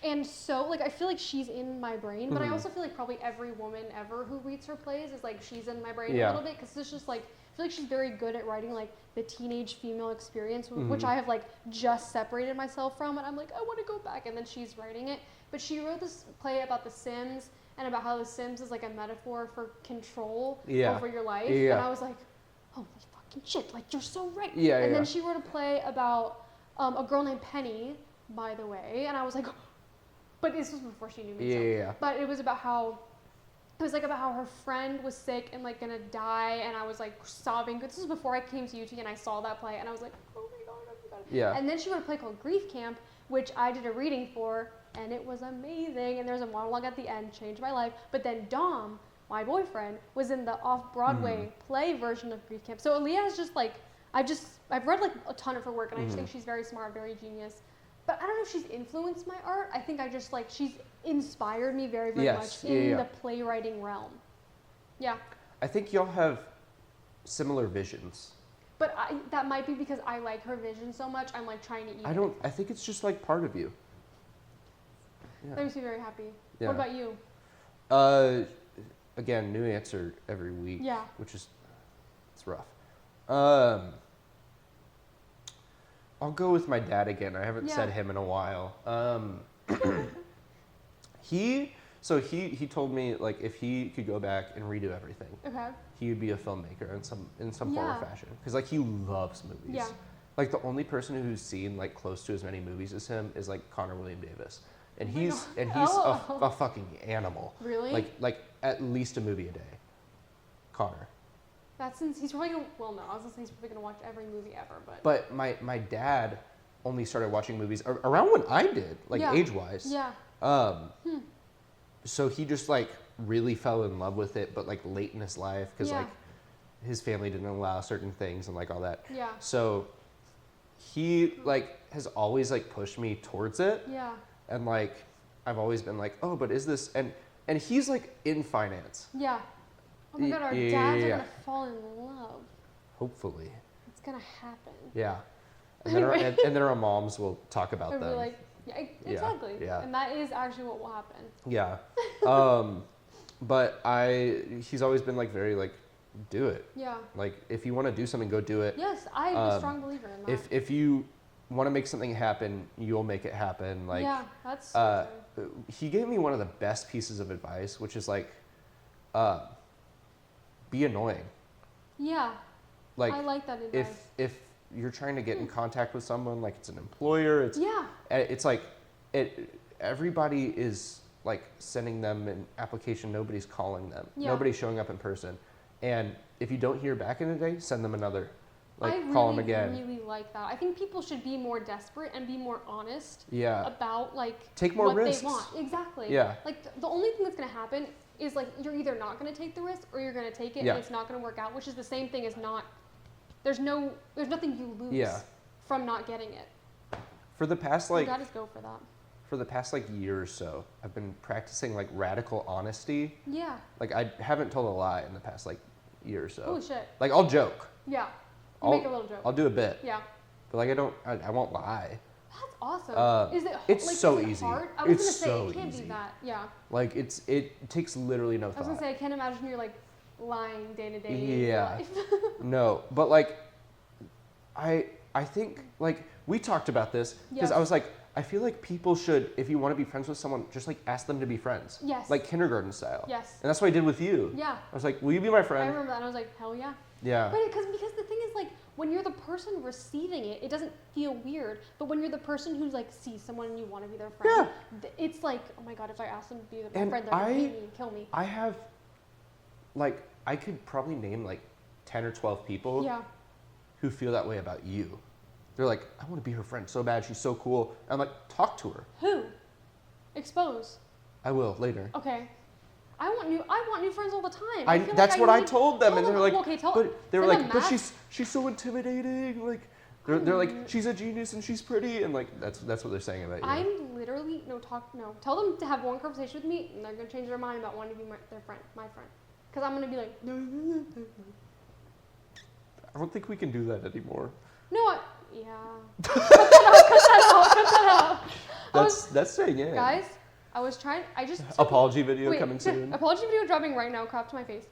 And so, like, I feel like she's in my brain, but I also feel like probably every woman ever who reads her plays is like, she's in my brain a little bit, because it's just like, I feel like she's very good at writing like the teenage female experience, which I have like just separated myself from, and I'm like, I want to go back, and then she's writing it. But she wrote this play about The Sims, and about how The Sims is like a metaphor for control over your life, and I was like, holy fucking shit, like, you're so right. And then she wrote a play about a girl named Penny, by the way, and I was like, but this was before she knew me. But it was about how her friend was sick and like gonna die, and I was like sobbing. This was before I came to UT and I saw that play, and I was like, oh my god. Yeah. And then she wrote a play called Grief Camp, which I did a reading for, and it was amazing. And there's a monologue at the end, changed my life. But then Dom, my boyfriend, was in the off-Broadway play version of Grief Camp. So Aaliyah is just like, I've read like a ton of her work, and I just think she's very smart, very genius. But I don't know if she's influenced my art. I think I just like, she's inspired me very, very much in the playwriting realm. Yeah. I think y'all have similar visions. But that might be because I like her vision so much, I'm like trying to eat it. I think it's just like part of you. Yeah. That makes me very happy. Yeah. What about you? Again, new answer every week. Yeah. Which is, it's rough. I'll go with my dad again. I haven't said him in a while. He told me like if he could go back and redo everything, he would be a filmmaker in some form or fashion. Because like he loves movies. Yeah. Like the only person who's seen like close to as many movies as him is like Connor William Davis, and he's a fucking animal. Really? Like at least a movie a day. Connor. That's since he's probably gonna. Well, no, I was gonna say he's probably gonna watch every movie ever, but. But my dad only started watching movies around when I did, like age-wise. Yeah. So he just like really fell in love with it, but like late in his life, because like his family didn't allow certain things and like all that. Yeah. So he like has always like pushed me towards it. Yeah. And like I've always been like, oh, but is this and he's like in finance. Yeah. Oh my god, our dads are gonna fall in love. Hopefully. It's gonna happen. Yeah. And then our moms will talk about them. Like, yeah, exactly. Yeah. And that is actually what will happen. Yeah. But he's always been like very like, do it. Yeah. Like if you want to do something, go do it. Yes, I'm a strong believer in that. If you want to make something happen, you'll make it happen. Like yeah, that's he gave me one of the best pieces of advice, which is like, be annoying. Yeah. Like I like that advice. If you're trying to get in contact with someone, like it's an employer, it's like everybody is like sending them an application, nobody's calling them. Yeah. Nobody's showing up in person. And if you don't hear back in a day, send them another. Like I call them again. really like that. I think people should be more desperate and be more honest Yeah. about like take more what risks. they want. Exactly. Yeah. Like the only thing that's gonna happen is like you're either not gonna take the risk or you're gonna take it and it's not gonna work out, which is the same thing as not. There's nothing you lose from not getting it. For the past like. You gotta go for that. For the past like year or so, I've been practicing like radical honesty. Yeah. Like I haven't told a lie in the past like year or so. Holy shit. Like I'll joke. Yeah. I'll make a little joke. I'll do a bit. Yeah. But like I won't lie. That's awesome. Is it? It's like, so is it easy. Hard? I was it's gonna say so it can't easy. be that. Yeah. Like it takes literally no thought. I was gonna say I can't imagine you're like lying day to day. Yeah. No, but like I think like we talked about this because I was like I feel like people should, if you want to be friends with someone, just like ask them to be friends. Yes. Like kindergarten style. Yes. And that's what I did with you. Yeah. I was like, will you be my friend? I remember that and I was like, hell yeah. Yeah. But because the thing is like when you're the person receiving it, it doesn't feel weird. But when you're the person who like sees someone and you want to be their friend, it's like, oh my god, if I ask them to be my friend, they're gonna hate me and kill me. I have, like, I could probably name like 10 or 12 people who feel that way about you. They're like, I want to be her friend so bad. She's so cool. And I'm like, talk to her. Who? Expose. I will later. Okay. I want new friends all the time. That's what I told them, and they're like, but she's so intimidating. Like, they're like, she's a genius and she's pretty, and like that's what they're saying about you. I'm literally tell them to have one conversation with me, and they're gonna change their mind about wanting to be my friend, because I'm gonna be like, I don't think we can do that anymore. No, cut that out. That's saying it. Guys, apology video coming soon. Apology video dropping right now, crop to my face.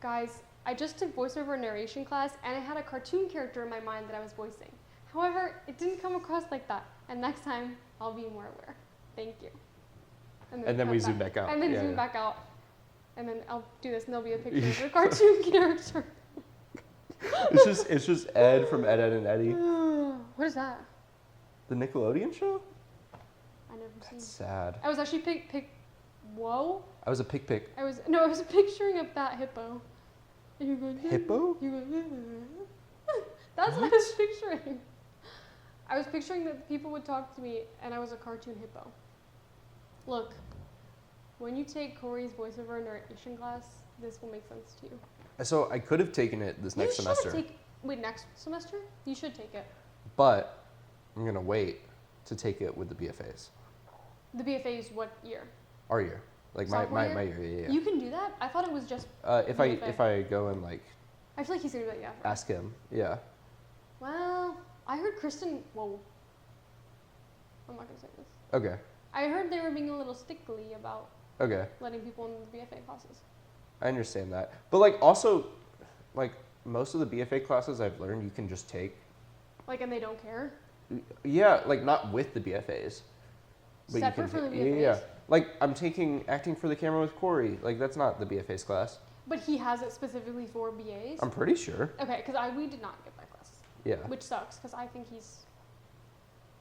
Guys, I just took voiceover narration class and I had a cartoon character in my mind that I was voicing. However, it didn't come across like that. And next time, I'll be more aware. Thank you. And then we zoom back out. And then zoom back out. And then I'll do this and there'll be a picture of the cartoon character. It's just Ed from Ed, Edd and Eddy. What is that? The Nickelodeon show? I never seen. That's sad. I was actually whoa. I was a pick. I was picturing of that hippo. Hippo? That's what I was picturing. I was picturing that people would talk to me and I was a cartoon hippo. Look, when you take Corey's voiceover narration class, this will make sense to you. So I could have taken it this next semester. Wait, next semester? You should take it. But I'm going to wait to take it with the BFAs. The BFAs what year? Our year. Like my year, yeah. You can do that? I thought it was just if I go and like I feel like he's gonna do that, yeah. Ask him, yeah. Well, I heard Kristen whoa. I'm not gonna say this. Okay. I heard they were being a little stickly about letting people in the BFA classes. I understand that. But like also like most of the BFA classes I've learned you can just take. Like and they don't care? Yeah, like not with the BFAs. But separate from the BFAs? Yeah. Like I'm taking acting for the camera with Corey. Like that's not the BFAs class. But he has it specifically for BAs? I'm pretty sure. Okay, because we did not get that class. Yeah. Which sucks, because I think he's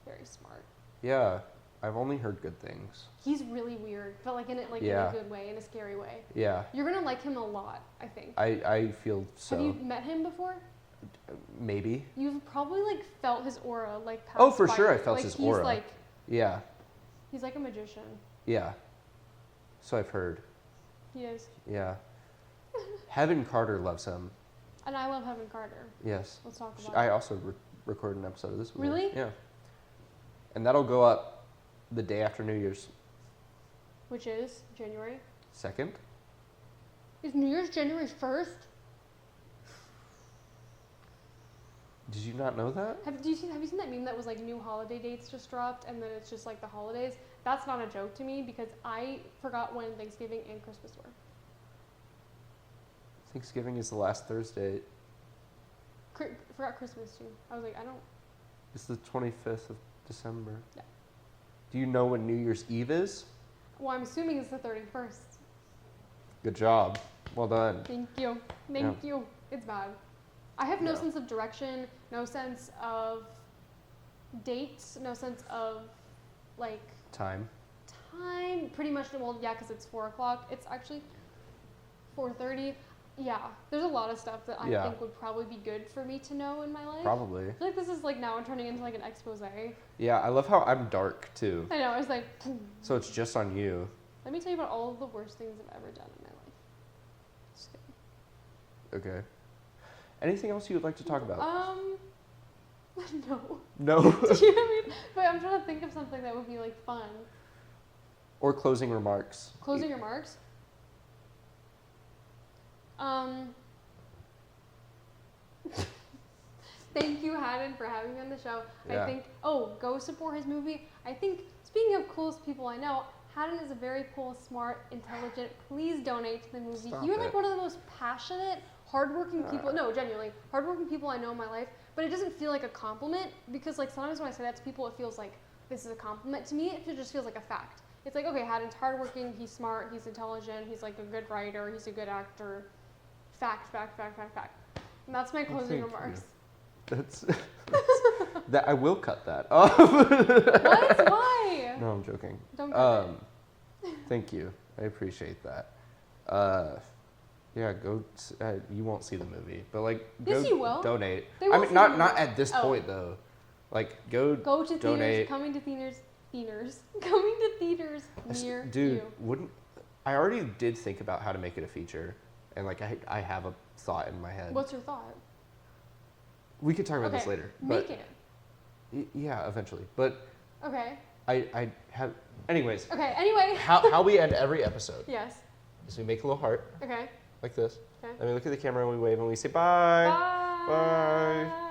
very smart. Yeah, I've only heard good things. He's really weird, but like in a good way, in a scary way. Yeah. You're gonna like him a lot, I think. I feel so. Have you met him before? Maybe. You've probably like felt his aura, like pass Oh, for by. sure, I felt like, his aura. Like, yeah. He's like a magician. Yeah. So I've heard. He is. Yeah. Heaven Carter loves him. And I love Heaven Carter. Yes. Let's talk about I also recorded an episode of this with Really? her. Yeah. And that'll go up the day after New Year's. Which is January 2nd. Is New Year's January 1st? Did you not know that? Have you seen that meme that was like new holiday dates just dropped and then it's just like the holidays? That's not a joke to me because I forgot when Thanksgiving and Christmas were. Thanksgiving is the last Thursday. Forgot Christmas too. I was like, I don't. It's the 25th of December. Yeah. Do you know when New Year's Eve is? Well, I'm assuming it's the 31st. Good job. Well done. Thank you. Thank you. It's bad. I have no sense of direction, no sense of dates, no sense of like Time. Pretty much, well, yeah, because it's 4 o'clock. It's actually 4:30. Yeah, there's a lot of stuff that I think would probably be good for me to know in my life. Probably. I feel like this is like now turning into like an expose. Yeah, I love how I'm dark too. I know, I was like. So it's just on you. Let me tell you about all of the worst things I've ever done in my life. Just kidding. Okay. Anything else you would like to talk about? No. No. Do you know what I mean? But I'm trying to think of something that would be like fun. Or closing remarks. Closing remarks? Thank you, Haddon, for having me on the show. Yeah. I think, go support his movie. I think, speaking of coolest people I know, Haddon is a very cool, smart, intelligent. Please donate to the movie. You're like one of the most passionate, hardworking people. No, genuinely, hardworking people I know in my life. But it doesn't feel like a compliment because, like, sometimes when I say that to people, it feels like this is a compliment to me. It just feels like a fact. It's like, okay, Haddon's hardworking, he's smart, he's intelligent, he's like a good writer, he's a good actor. Fact, fact, fact, fact, fact. And that's my closing remarks. That's that I will cut that. What? Why? No, I'm joking. Don't cut it. Thank you. I appreciate that. Yeah, go. You won't see the movie, but like, yes, go you will. Donate. They I will mean, see not at this point though. Like, go to donate. theaters. Coming to theaters near Dude, you. wouldn't I already did think about how to make it a feature, and like I have a thought in my head. What's your thought? We could talk about this later. Make it. Yeah, eventually. But okay. I have. Anyways. Okay. Anyway. how we end every episode. Yes. Is we make a little heart. Okay. Like this. Okay. And we look at the camera and we wave and we say bye. Bye. Bye.